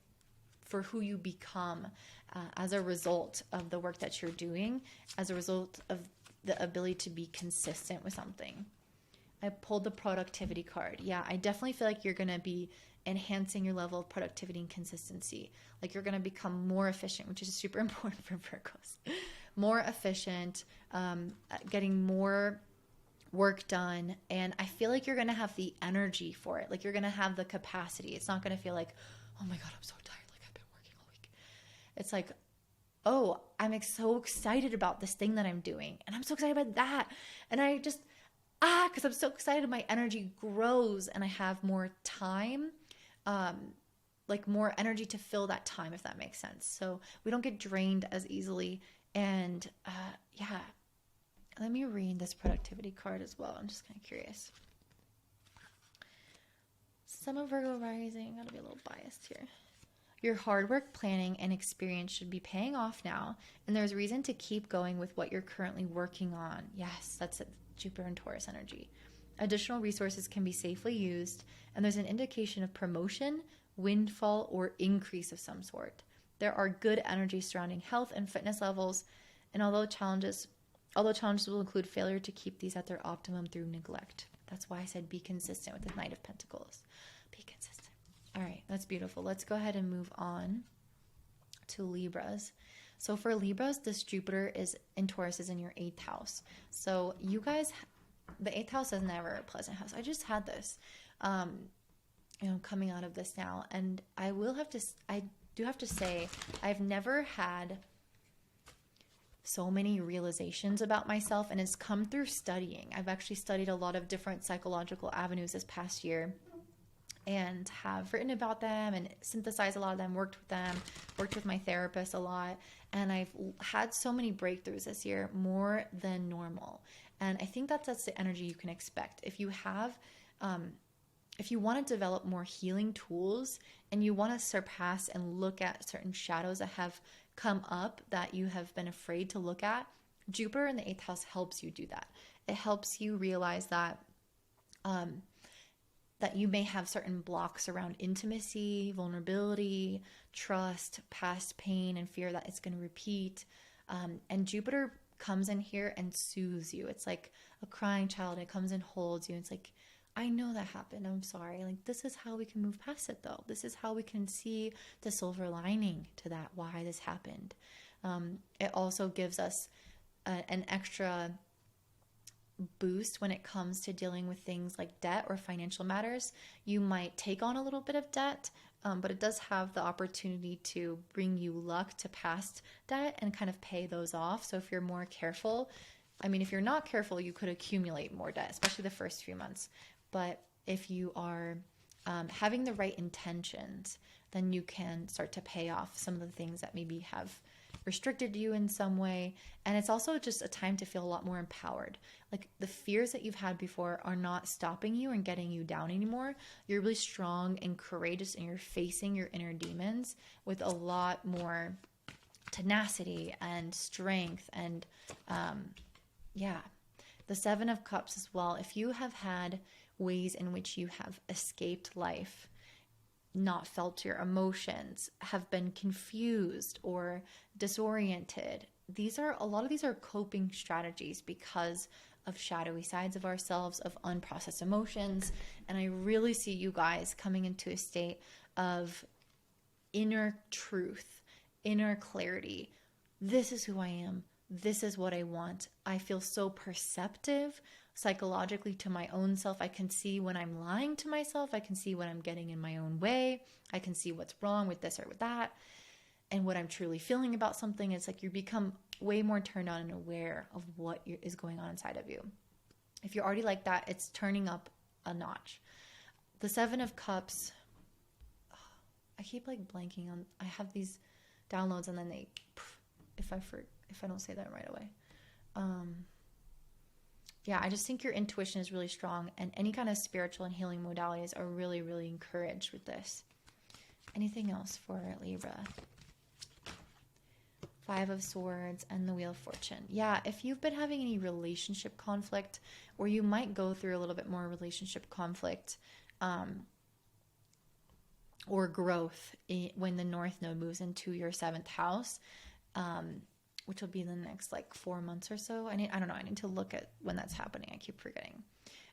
A: for who you become as a result of the work that you're doing, as a result of the ability to be consistent with something. I pulled the productivity card. Yeah, I definitely feel like you're going to be enhancing your level of productivity and consistency. Like you're going to become more efficient, which is super important for Virgos. More efficient, getting more work done. And I feel like you're going to have the energy for it. Like you're going to have the capacity. It's not going to feel like, oh my God, I'm so tired. Like I've been working all week. It's like, oh, I'm so excited about this thing that I'm doing. And I'm so excited about that. And I just, because I'm so excited, my energy grows and I have more time, like more energy to fill that time, if that makes sense. So we don't get drained as easily. And yeah, let me read this productivity card as well. I'm just kind of curious. Some of Virgo Rising, gotta be a little biased here. Your hard work, planning, and experience should be paying off now, and there's reason to keep going with what you're currently working on. Yes, that's it. Jupiter and Taurus energy. Additional resources can be safely used, and there's an indication of promotion, windfall, or increase of some sort. There are good energies surrounding health and fitness levels, and although challenges will include failure to keep these at their optimum through neglect. That's why I said be consistent with the Knight of Pentacles. Be consistent. All right, that's beautiful. Let's go ahead and move on to Libras. So for Libras, this Jupiter is in Taurus is in your 8th house. So you guys, the 8th house is never a pleasant house. I just had this, coming out of this now. And I do have to say, I've never had so many realizations about myself, and it's come through studying. I've actually studied a lot of different psychological avenues this past year and have written about them and synthesized a lot of them, worked with my therapist a lot. And I've had so many breakthroughs this year, more than normal. And I think that's the energy you can expect. If you want to develop more healing tools and you want to surpass and look at certain shadows that have come up that you have been afraid to look at, Jupiter in the 8th house helps you do that. It helps you realize that that you may have certain blocks around intimacy, vulnerability, trust, past pain, and fear that it's going to repeat. And Jupiter comes in here and soothes you. It's like a crying child. It comes and holds you. It's like, I know that happened. I'm sorry. Like, this is how we can move past it, though. This is how we can see the silver lining to that, why this happened. It also gives us an extra boost when it comes to dealing with things like debt or financial matters. You might take on a little bit of debt, but it does have the opportunity to bring you luck to past debt and kind of pay those off. So if you're more careful, I mean, if you're not careful, you could accumulate more debt, especially the first few months. But if you are having the right intentions, then you can start to pay off some of the things that maybe have restricted you in some way. And it's also just a time to feel a lot more empowered. Like, the fears that you've had before are not stopping you and getting you down anymore. You're really strong and courageous, and you're facing your inner demons with a lot more tenacity and strength. And the Seven of Cups as well. If you have had ways in which you have escaped life, not felt your emotions, have been confused or disoriented, a lot of these are coping strategies because of shadowy sides of ourselves, of unprocessed emotions. And I really see you guys coming into a state of inner truth, inner clarity. This is who I am. This is what I want. I feel so perceptive psychologically to my own self. I can see when I'm lying to myself. I can see when I'm getting in my own way. I can see what's wrong with this or with that, and what I'm truly feeling about something. It's like you become way more turned on and aware of what is going on inside of you. If you're already like that, it's turning up a notch. The Seven of Cups, I keep like blanking on, I have these downloads and then they, if I don't say that right away. I just think your intuition is really strong, and any kind of spiritual and healing modalities are really, really encouraged with this. Anything else for Libra? Five of Swords and the Wheel of Fortune. Yeah, if you've been having any relationship conflict, or you might go through a little bit more relationship conflict, or growth when the North Node moves into your 7th house, which will be the next like 4 months or so. I don't know. I need to look at when that's happening. I keep forgetting.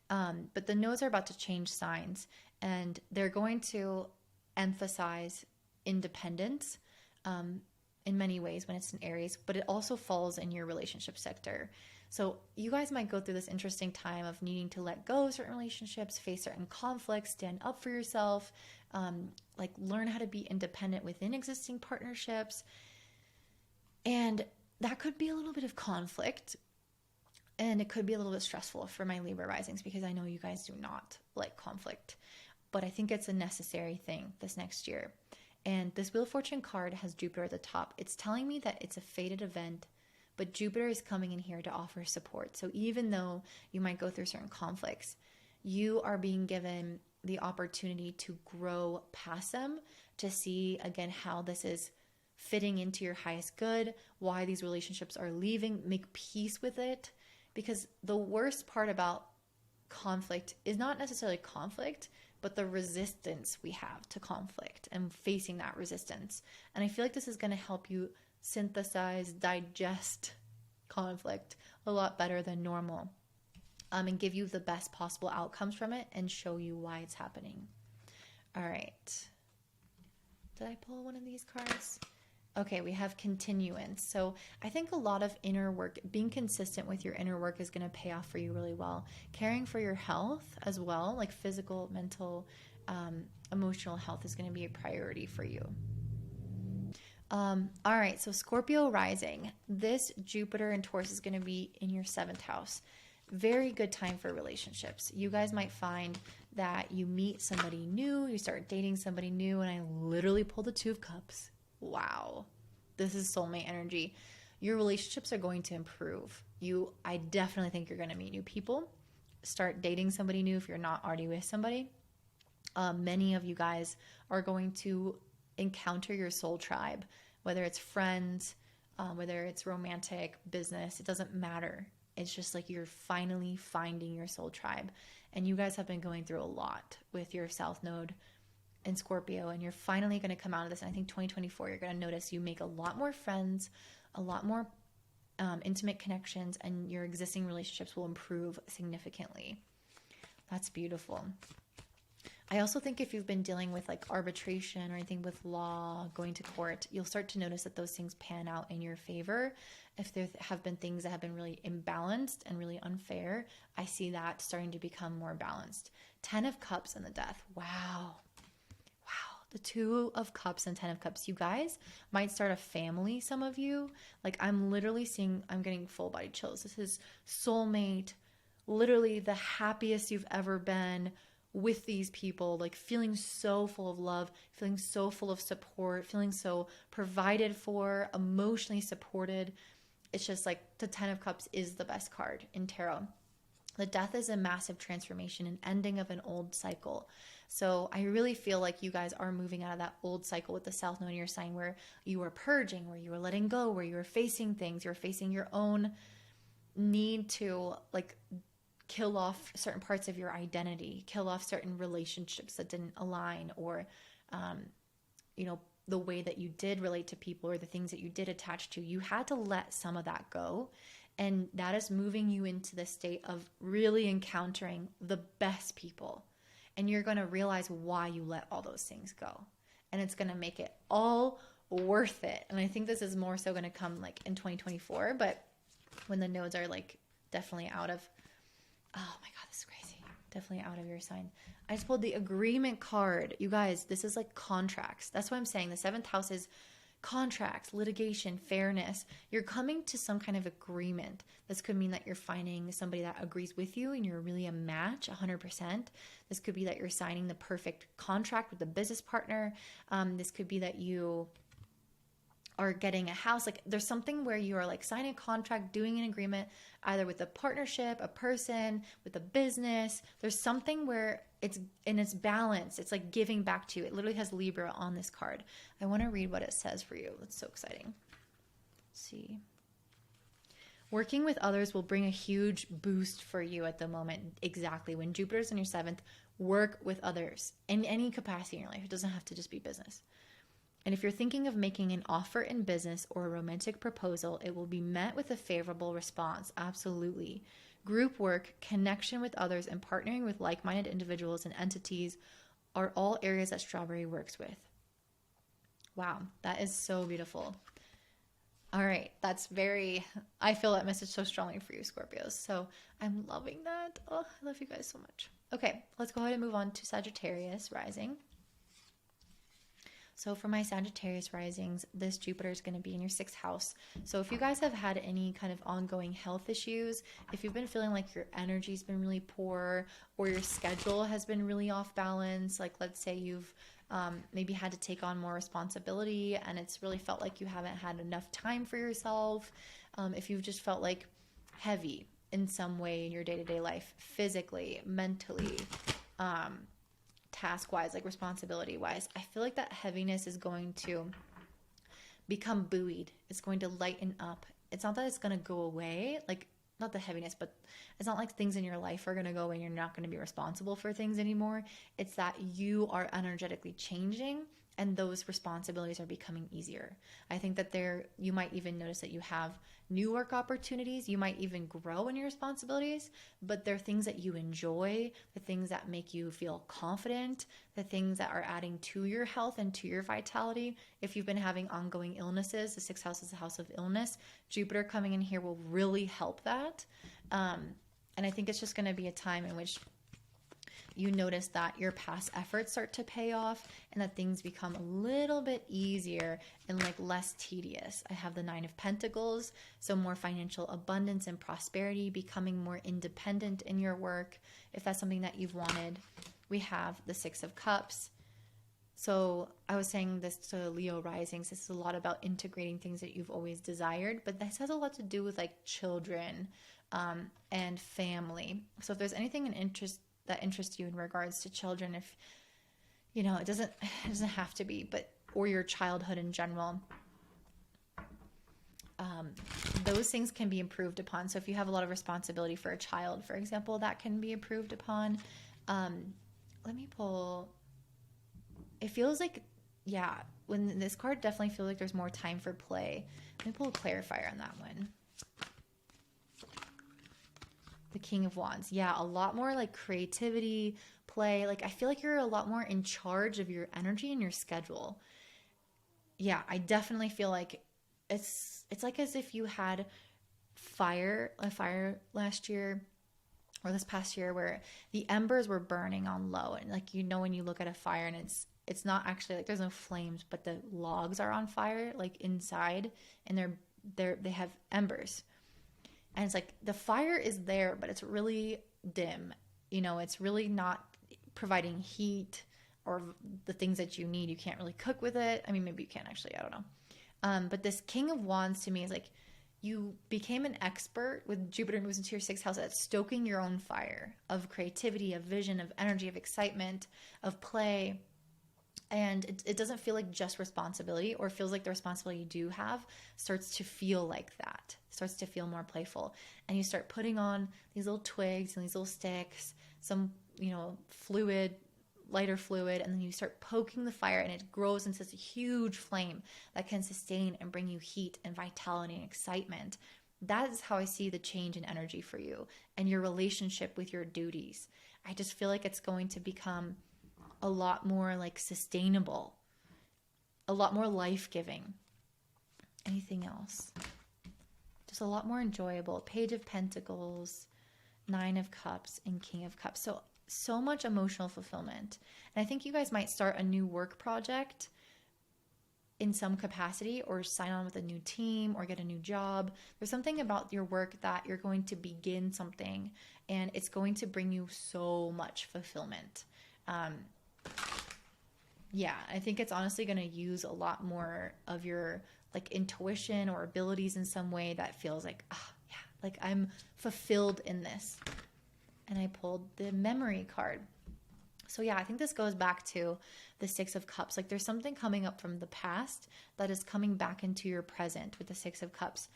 A: But the nodes are about to change signs, and they're going to emphasize independence in many ways when it's in Aries, but it also falls in your relationship sector. So you guys might go through this interesting time of needing to let go of certain relationships, face certain conflicts, stand up for yourself, like learn how to be independent within existing partnerships. And that could be a little bit of conflict, and it could be a little bit stressful for my Libra risings, because I know you guys do not like conflict, but I think it's a necessary thing this next year. And this Wheel of Fortune card has Jupiter at the top. It's telling me that it's a fated event, but Jupiter is coming in here to offer support. So even though you might go through certain conflicts, you are being given the opportunity to grow past them, to see again how this is fitting into your highest good, why these relationships are leaving, make peace with it. Because the worst part about conflict is not necessarily conflict, but the resistance we have to conflict and facing that resistance. And I feel like this is going to help you synthesize, digest conflict a lot better than normal, and give you the best possible outcomes from it and show you why it's happening. All right. Did I pull one of these cards? Okay, we have continuance. So I think a lot of inner work, being consistent with your inner work, is going to pay off for you really well. Caring for your health as well, like physical, mental, emotional health, is going to be a priority for you. All right, so Scorpio Rising. This Jupiter and Taurus is going to be in your 7th house. Very good time for relationships. You guys might find that you meet somebody new, you start dating somebody new, and I literally pulled the Two of Cups. Wow, this is soulmate energy. Your relationships are going to improve. I definitely think you're going to meet new people, start dating somebody new if you're not already with somebody. Many of you guys are going to encounter your soul tribe, whether it's friends, whether it's romantic, business, it doesn't matter. It's just like you're finally finding your soul tribe. And you guys have been going through a lot with your South Node in Scorpio, and you're finally going to come out of this. And I think 2024, you're going to notice you make a lot more friends, a lot more intimate connections and your existing relationships will improve significantly. That's beautiful. I also think if you've been dealing with like arbitration or anything with law, going to court, you'll start to notice that those things pan out in your favor. If there have been things that have been really imbalanced and really unfair, I see that starting to become more balanced. 10 of Cups and the Death. Wow. The 2 of Cups and 10 of Cups. You guys might start a family, some of you. Like I'm literally seeing, I'm getting full body chills. This is soulmate, literally the happiest you've ever been with these people, like feeling so full of love, feeling so full of support, feeling so provided for, emotionally supported. It's just like the 10 of Cups is the best card in tarot. The Death is a massive transformation, an ending of an old cycle. So I really feel like you guys are moving out of that old cycle with the South Node in your sign where you were purging, where you were letting go, where you were facing things, you were facing your own need to like kill off certain parts of your identity, kill off certain relationships that didn't align, or, the way that you did relate to people or the things that you did attach to. You had to let some of that go. And that is moving you into the state of really encountering the best people. And you're going to realize why you let all those things go. And it's going to make it all worth it. And I think this is more so going to come like in 2024, but when the nodes are like definitely out of, oh my God, this is crazy. Definitely out of your sign. I just pulled the Agreement card. You guys, this is like contracts. That's what I'm saying. The 7th house is contracts, litigation, fairness. You're coming to some kind of agreement. This could mean that you're finding somebody that agrees with you and you're really a match 100%. This could be that you're signing the perfect contract with a business partner. This could be that you are getting a house. Like there's something where you are like signing a contract, doing an agreement, either with a partnership, a person, with a business. There's something where it's in its balance. It's like giving back to you. It literally has Libra on this card. I want to read what it says for you. That's so exciting. Let's see. Working with others will bring a huge boost for you at the moment. Exactly. When Jupiter's in your 7th, work with others in any capacity in your life. It doesn't have to just be business. And if you're thinking of making an offer in business or a romantic proposal, it will be met with a favorable response. Absolutely. Group work, connection with others, and partnering with like-minded individuals and entities are all areas that Strawberry works with. Wow, that is so beautiful. All right, I feel that message so strongly for you, Scorpios. So I'm loving that. Oh, I love you guys so much. Okay, let's go ahead and move on to Sagittarius Rising. So for my Sagittarius risings, this Jupiter is going to be in your 6th house. So if you guys have had any kind of ongoing health issues, if you've been feeling like your energy's been really poor or your schedule has been really off balance, like let's say you've maybe had to take on more responsibility and it's really felt like you haven't had enough time for yourself, if you've just felt like heavy in some way in your day-to-day life, physically, mentally, task-wise, like responsibility-wise, I feel like that heaviness is going to become buoyed. It's going to lighten up. It's not that it's going to go away, like not the heaviness, but it's not like things in your life are going to go away and you're not going to be responsible for things anymore. It's that you are energetically changing and those responsibilities are becoming easier. I think that you might even notice that you have new work opportunities. You might even grow in your responsibilities, but they're things that you enjoy, the things that make you feel confident, the things that are adding to your health and to your vitality. If you've been having ongoing illnesses, the 6th house is the house of illness. Jupiter coming in here will really help that. And I think it's just going to be a time in which you notice that your past efforts start to pay off and that things become a little bit easier and like less tedious. I have the 9 of Pentacles, so more financial abundance and prosperity, becoming more independent in your work, if that's something that you've wanted. We have the 6 of Cups. So I was saying this to Leo risings. This is a lot about integrating things that you've always desired, but this has a lot to do with like children and family. So if there's anything that interests you in regards to children, if it doesn't have to be, but or your childhood in general, those things can be improved upon. So if you have a lot of responsibility for a child, for example, that can be improved upon. Let me pull. It feels like, when this card definitely feels like there's more time for play. Let me pull a clarifier on that one. The King of Wands. Yeah, a lot more like creativity, play. Like I feel like you're a lot more in charge of your energy and your schedule. Yeah, I definitely feel like it's like as if you had a fire last year or this past year where the embers were burning on low, and like when you look at a fire and it's not actually like there's no flames, but the logs are on fire like inside, and they have embers. And it's like the fire is there, but it's really dim. It's really not providing heat or the things that you need. You can't really cook with it. I mean, maybe you can actually, I don't know. But this King of Wands to me is like you became an expert with Jupiter moves into your sixth house at stoking your own fire of creativity, of vision, of energy, of excitement, of play. And it doesn't feel like just responsibility, or feels like the responsibility you do have starts to feel like that, starts to feel more playful. And you start putting on these little twigs and these little sticks, some, fluid, lighter fluid, and then you start poking the fire and it grows into this huge flame that can sustain and bring you heat and vitality and excitement. That is how I see the change in energy for you and your relationship with your duties. I just feel like it's going to become a lot more like sustainable, a lot more life-giving. Anything else? Just a lot more enjoyable. Page of Pentacles, Nine of Cups, and King of Cups. So much emotional fulfillment. And I think you guys might start a new work project in some capacity, or sign on with a new team, or get a new job. There's something about your work that you're going to begin something and it's going to bring you so much fulfillment. Yeah, I think it's honestly going to use a lot more of your like intuition or abilities in some way that feels like, yeah, like I'm fulfilled in this. And I pulled the memory card. So yeah, I think this goes back to the Six of Cups. Like there's something coming up from the past that is coming back into your present with the Six of Cups.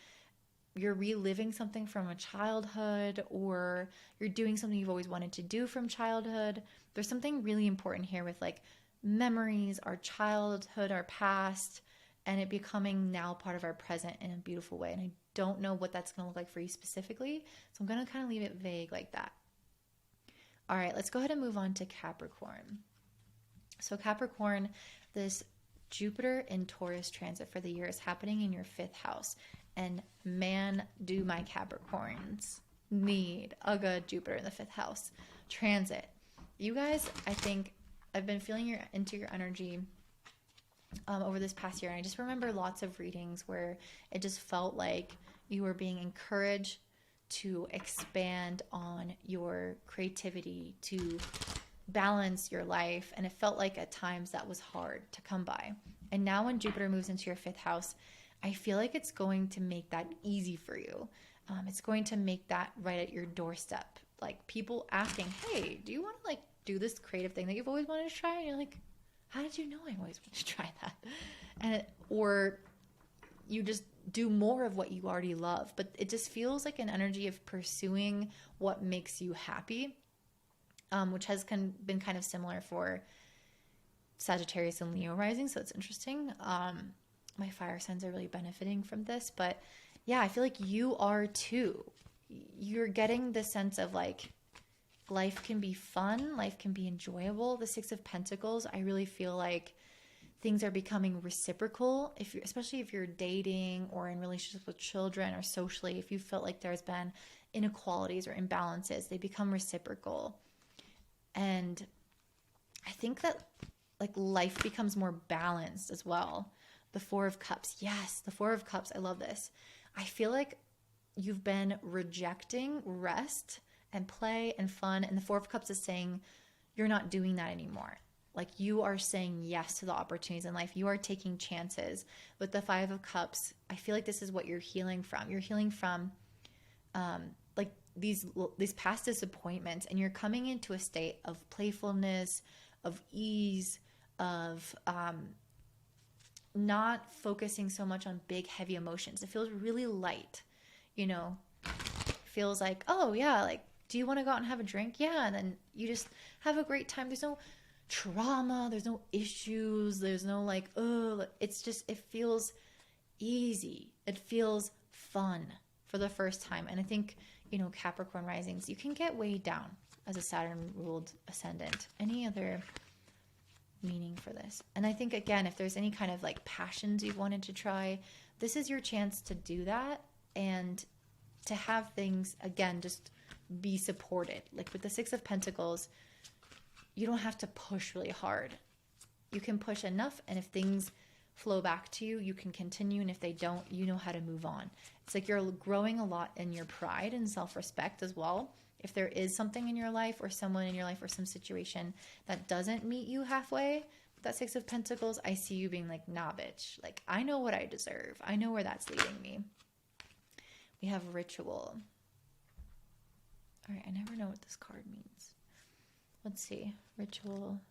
A: You're reliving something from a childhood, or you're doing something you've always wanted to do from childhood. There's something really important here with like memories, our childhood, our past, and it becoming now part of our present in a beautiful way. And I don't know what that's going to look like for you specifically, so I'm going to kind of leave it vague like that. All right, let's go ahead and move on to Capricorn. So Capricorn, this Jupiter in Taurus transit for the year is happening in your fifth house. And man, do my Capricorns need a good Jupiter in the fifth house transit. You guys, I think I've been feeling into your energy over this past year. And I just remember lots of readings where it just felt like you were being encouraged to expand on your creativity, to balance your life. And it felt like at times that was hard to come by. And now when Jupiter moves into your fifth house, I feel like it's going to make that easy for you. It's going to make that right at your doorstep. Like people asking, hey, do you want to like do this creative thing that you've always wanted to try? And you're like, how did you know I always wanted to try that? Or you just do more of what you already love. But it just feels like an energy of pursuing what makes you happy, which has been kind of similar for Sagittarius and Leo rising. So it's interesting. My fire signs are really benefiting from this. But yeah, I feel like you are too. You're getting the sense of like life can be fun, life can be enjoyable. The Six of Pentacles, I really feel like things are becoming reciprocal, especially if you're dating or in relationships with children or socially. If you felt like there's been inequalities or imbalances, they become reciprocal. And I think that like life becomes more balanced as well. The Four of Cups. Yes, the Four of Cups. I love this. I feel like you've been rejecting rest and play and fun. And the Four of Cups is saying you're not doing that anymore. Like you are saying yes to the opportunities in life. You are taking chances. With the Five of Cups, I feel like this is what you're healing from. You're healing from like these past disappointments, and you're coming into a state of playfulness, of ease, of not focusing so much on big, heavy emotions. It feels really light, feels like, oh yeah, like, do you want to go out and have a drink? Yeah. And then you just have a great time. There's no trauma. There's no issues. There's no like, oh, it's just, it feels easy. It feels fun for the first time. And I think Capricorn risings, you can get weighed down as a Saturn ruled ascendant. Any other meaning for this? And I think, again, if there's any kind of like passions you've wanted to try, this is your chance to do that and to have things, again, just be supported. Like with the Six of Pentacles, you don't have to push really hard. You can push enough, and if things flow back to you, you can continue, and if they don't, you know how to move on. It's like you're growing a lot in your pride and self-respect as well. If there is something in your life or someone in your life or some situation that doesn't meet you halfway, with that Six of Pentacles, I see you being like, nah, bitch. Like, I know what I deserve. I know where that's leading me. We have ritual. All right, I never know what this card means. Let's see. Ritual.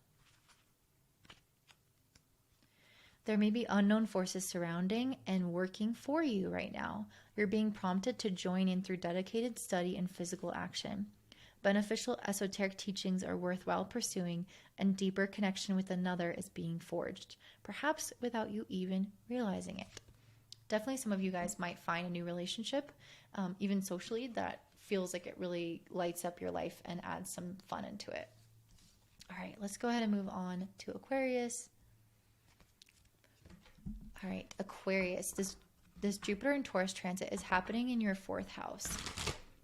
A: There may be unknown forces surrounding and working for you right now. You're being prompted to join in through dedicated study and physical action. Beneficial esoteric teachings are worthwhile pursuing, and deeper connection with another is being forged, perhaps without you even realizing it. Definitely some of you guys might find a new relationship, even socially, that feels like it really lights up your life and adds some fun into it. All right, let's go ahead and move on to Aquarius. All right, Aquarius, this Jupiter and Taurus transit is happening in your 4th house.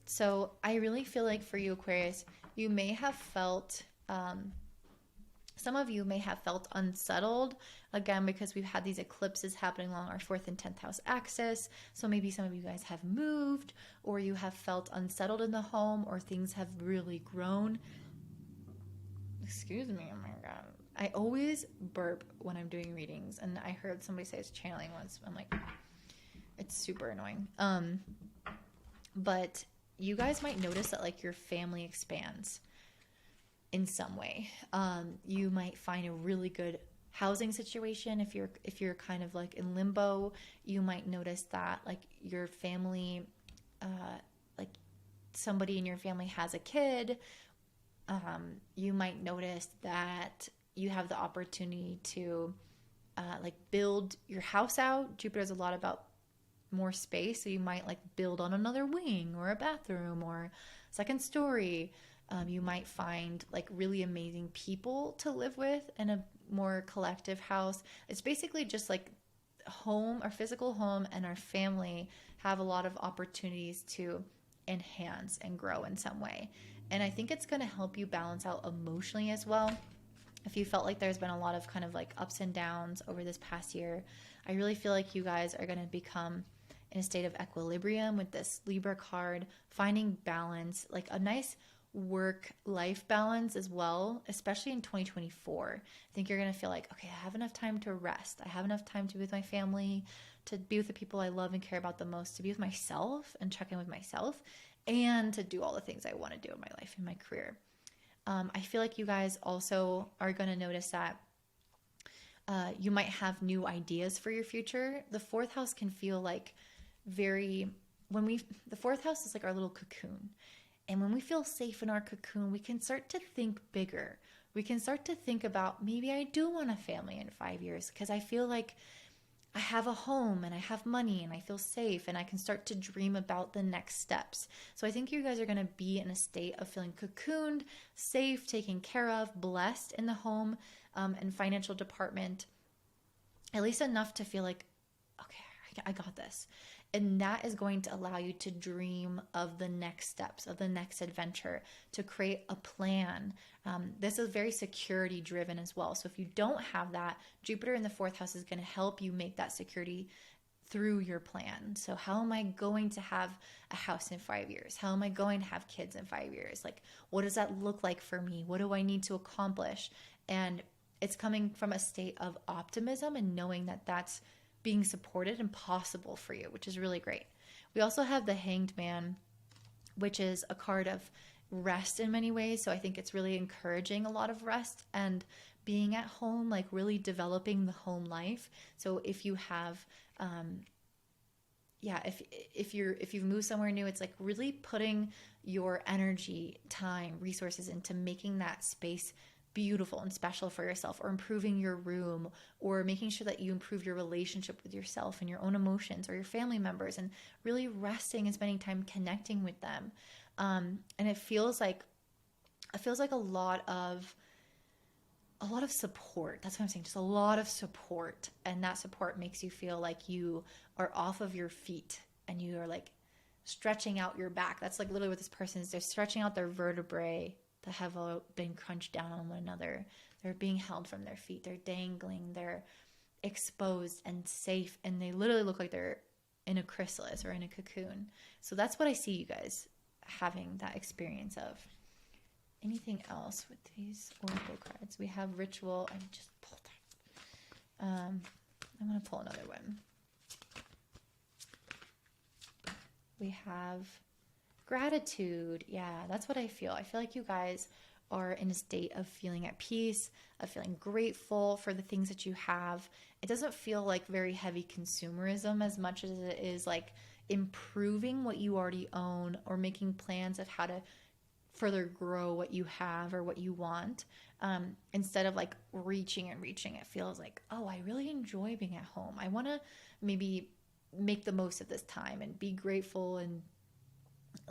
A: So I really feel like for you, Aquarius, you may have felt, some of you may have felt unsettled, again, because we've had these eclipses happening along our 4th and 10th house axis. So maybe some of you guys have moved, or you have felt unsettled in the home, or things have really grown. Excuse me, oh my God. I always burp when I'm doing readings, and I heard somebody say it's channeling once. I'm like, it's super annoying. But you guys might notice that like your family expands in some way. You might find a really good housing situation. If you're kind of like in limbo, you might notice that like your family, like somebody in your family has a kid. You might notice that you have the opportunity to like build your house out. Jupiter's a lot about more space, so you might like build on another wing or a bathroom or second story. You might find like really amazing people to live with in a more collective house. It's basically just like home, our physical home, and our family have a lot of opportunities to enhance and grow in some way. And I think it's going to help you balance out emotionally as well. If you felt like there's been a lot of kind of like ups and downs over this past year, I really feel like you guys are going to become in a state of equilibrium with this Libra card, finding balance, like a nice work-life balance as well, especially in 2024. I think you're going to feel like, okay, I have enough time to rest. I have enough time to be with my family, to be with the people I love and care about the most, to be with myself and check in with myself, and to do all the things I want to do in my life and my career. I feel like you guys also are going to notice that you might have new ideas for your future. The 4th house can feel like the 4th house is like our little cocoon. And when we feel safe in our cocoon, we can start to think bigger. We can start to think about, maybe I do want a family in 5 years because I feel like I have a home and I have money and I feel safe, and I can start to dream about the next steps. So I think you guys are going to be in a state of feeling cocooned, safe, taken care of, blessed in the home and financial department, at least enough to feel like, okay, I got this. And that is going to allow you to dream of the next steps, of the next adventure, to create a plan. This is very security driven as well. So if you don't have that, Jupiter in the 4th house is going to help you make that security through your plan. So how am I going to have a house in 5 years? How am I going to have kids in 5 years? Like, what does that look like for me? What do I need to accomplish? And it's coming from a state of optimism and knowing that that's being supported and possible for you, which is really great. We also have the Hanged Man, which is a card of rest in many ways. So I think it's really encouraging a lot of rest and being at home, like really developing the home life. So if you have, if you've moved somewhere new, it's like really putting your energy, time, resources into making that space beautiful and special for yourself, or improving your room, or making sure that you improve your relationship with yourself and your own emotions or your family members, and really resting and spending time connecting with them. And it feels like a lot of support. That's what I'm saying. Just a lot of support. And that support makes you feel like you are off of your feet and you are like stretching out your back. That's like literally what this person is. They're stretching out their vertebrae that have been crunched down on one another. They're being held from their feet. They're dangling. They're exposed and safe. And they literally look like they're in a chrysalis or in a cocoon. So that's what I see you guys having that experience of. Anything else with these oracle cards? We have ritual. I just pulled that. I'm going to pull another one. We have gratitude. Yeah, that's what I feel. I feel like you guys are in a state of feeling at peace, of feeling grateful for the things that you have. It doesn't feel like very heavy consumerism as much as it is like improving what you already own, or making plans of how to further grow what you have or what you want, instead of like reaching. It feels like, oh, I really enjoy being at home. I want to maybe make the most of this time and be grateful and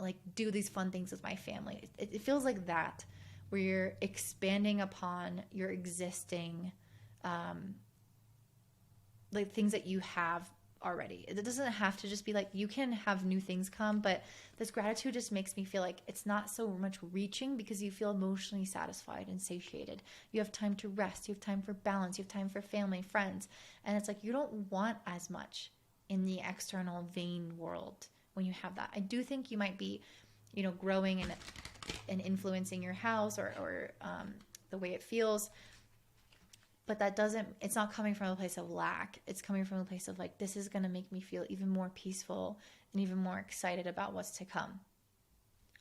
A: like do these fun things with my family. It feels like that, where you're expanding upon your existing like things that you have already. It doesn't have to just be like, you can have new things come, but this gratitude just makes me feel like it's not so much reaching, because you feel emotionally satisfied and satiated. You have time to rest, you have time for balance, you have time for family, friends, and it's like you don't want as much in the external vain world when you have that. I do think you might be, growing and influencing your house or the way it feels, but it's not coming from a place of lack. It's coming from a place of like, this is going to make me feel even more peaceful and even more excited about what's to come.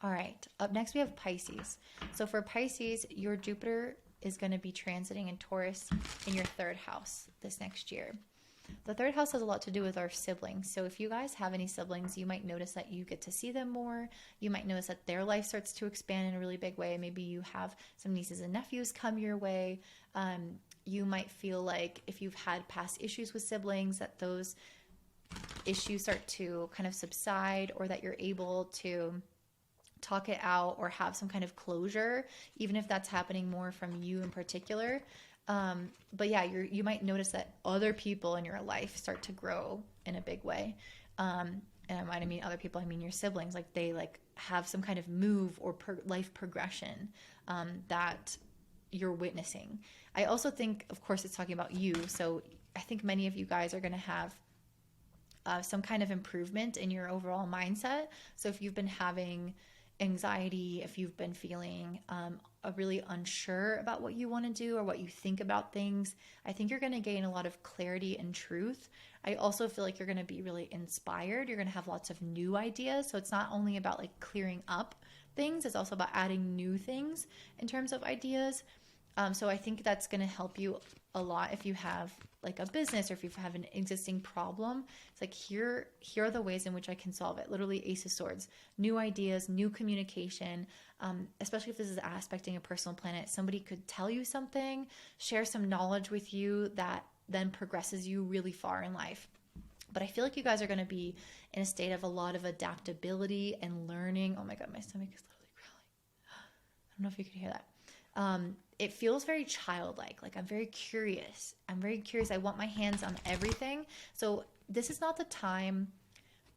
A: All right. Up next, we have Pisces. So for Pisces, your Jupiter is going to be transiting in Taurus in your third house this next year. The third house has a lot to do with our siblings. So if you guys have any siblings, you might notice that you get to see them more. You might notice that their life starts to expand in a really big way. Maybe you have some nieces and nephews come your way. You might feel like if you've had past issues with siblings, that those issues start to kind of subside, or that you're able to talk it out or have some kind of closure, even if that's happening more from you in particular. But yeah, you might notice that other people in your life start to grow in a big way. And when I mean other people, I mean your siblings. Like they like have some kind of move or life progression that you're witnessing. I also think, of course, it's talking about you. So I think many of you guys are going to have some kind of improvement in your overall mindset. So if you've been having anxiety, if you've been feeling really unsure about what you want to do or what you think about things, I think you're going to gain a lot of clarity and truth. I also feel like you're going to be really inspired. You're going to have lots of new ideas. So it's not only about like clearing up things, it's also about adding new things in terms of ideas. So I think that's going to help you a lot if you have like a business, or if you have an existing problem. It's like, here are the ways in which I can solve it. Literally Ace of Swords, new ideas, new communication, especially if this is aspecting a personal planet. Somebody could tell you something, share some knowledge with you that then progresses you really far in life. But I feel like you guys are going to be in a state of a lot of adaptability and learning. Oh my God, my stomach is literally growling. I don't know if you could hear that. It feels very childlike. Like I'm very curious. I want my hands on everything. So this is not the time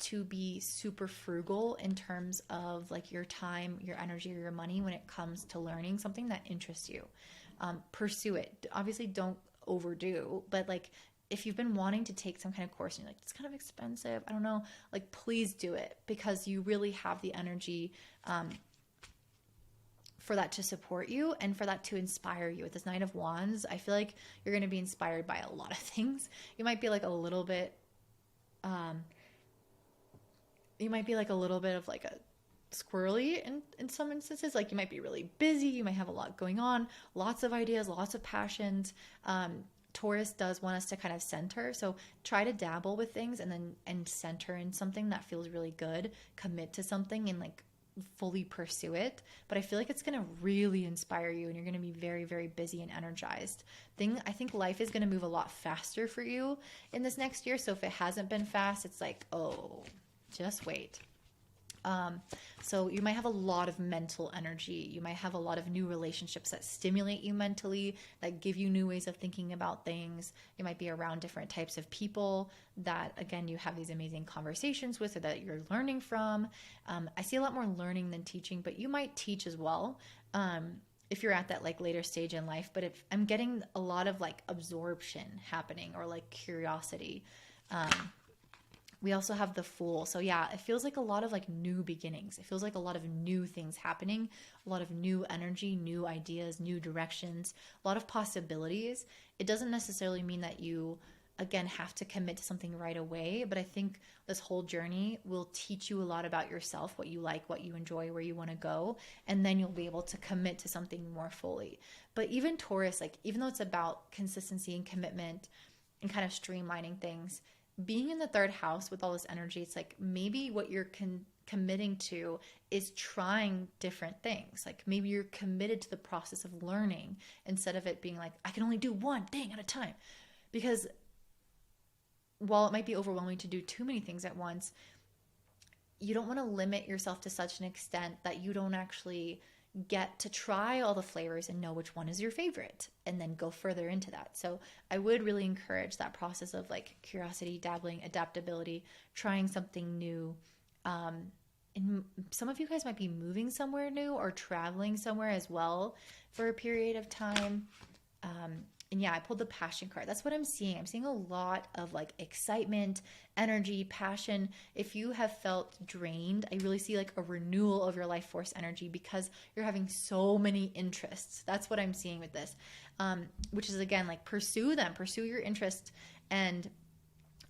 A: to be super frugal in terms of like your time, your energy, or your money when it comes to learning something that interests you. Pursue it. Obviously don't overdo, but like if you've been wanting to take some kind of course and you're like, it's kind of expensive, I don't know, like please do it, because you really have the energy for that to support you and for that to inspire you. With this Knight of Wands, I feel like you're going to be inspired by a lot of things. You might be like a little bit of like a squirrely in some instances. Like you might be really busy, you might have a lot going on, lots of ideas, lots of passions. Taurus does want us to kind of center, so try to dabble with things and center in something that feels really good. Commit to something and like fully pursue it, but I feel like it's going to really inspire you and you're going to be very, very busy and energized. I think life is going to move a lot faster for you in this next year. So if it hasn't been fast, it's like, oh, just wait. So you might have a lot of mental energy. You might have a lot of new relationships that stimulate you mentally, that give you new ways of thinking about things. You might be around different types of people that, again, you have these amazing conversations with or that you're learning from. I see a lot more learning than teaching, but you might teach as well. If you're at that like later stage in life, but if I'm getting a lot of like absorption happening or like curiosity. We also have the Fool. So yeah, it feels like a lot of like new beginnings. It feels like a lot of new things happening, a lot of new energy, new ideas, new directions, a lot of possibilities. It doesn't necessarily mean that you, again, have to commit to something right away, but I think this whole journey will teach you a lot about yourself, what you like, what you enjoy, where you want to go, and then you'll be able to commit to something more fully. But even Taurus, like even though it's about consistency and commitment and kind of streamlining things, being in the third house with all this energy, it's like maybe what you're committing to is trying different things. Like maybe you're committed to the process of learning instead of it being like, I can only do one thing at a time. Because while it might be overwhelming to do too many things at once, you don't want to limit yourself to such an extent that you don't actually get to try all the flavors and know which one is your favorite and then go further into that. So I would really encourage that process of like curiosity, dabbling, adaptability, trying something new. And some of you guys might be moving somewhere new or traveling somewhere as well for a period of time. And yeah, I pulled the Passion card. That's what I'm seeing. I'm seeing a lot of like excitement, energy, passion. If you have felt drained, I really see like a renewal of your life force energy because you're having so many interests. That's what I'm seeing with this, which is again, like pursue them, pursue your interest, and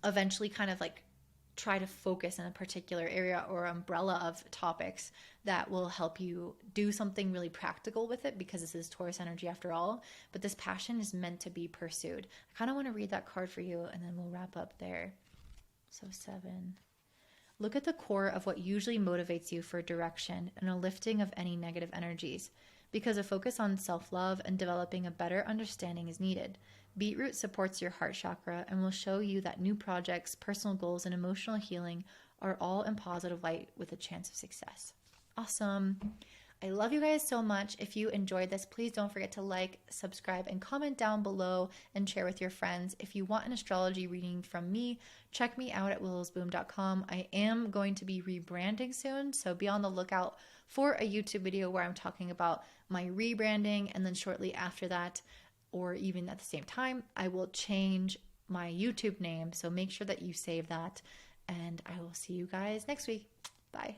A: eventually kind of like try to focus in a particular area or umbrella of topics that will help you do something really practical with it, because this is Taurus energy after all. But this passion is meant to be pursued. I kind of want to read that card for you and then we'll wrap up there. So 7. Look at the core of what usually motivates you for direction and a lifting of any negative energies, because a focus on self-love and developing a better understanding is needed. Beetroot supports your heart chakra and will show you that new projects, personal goals, and emotional healing are all in positive light with a chance of success. Awesome. I love you guys so much. If you enjoyed this, please don't forget to like, subscribe, and comment down below and share with your friends. If you want an astrology reading from me, check me out at willowsboom.com. I am going to be rebranding soon, so be on the lookout for a YouTube video where I'm talking about my rebranding, and then shortly after that, or even at the same time, I will change my YouTube name. So make sure that you save that, and I will see you guys next week. Bye.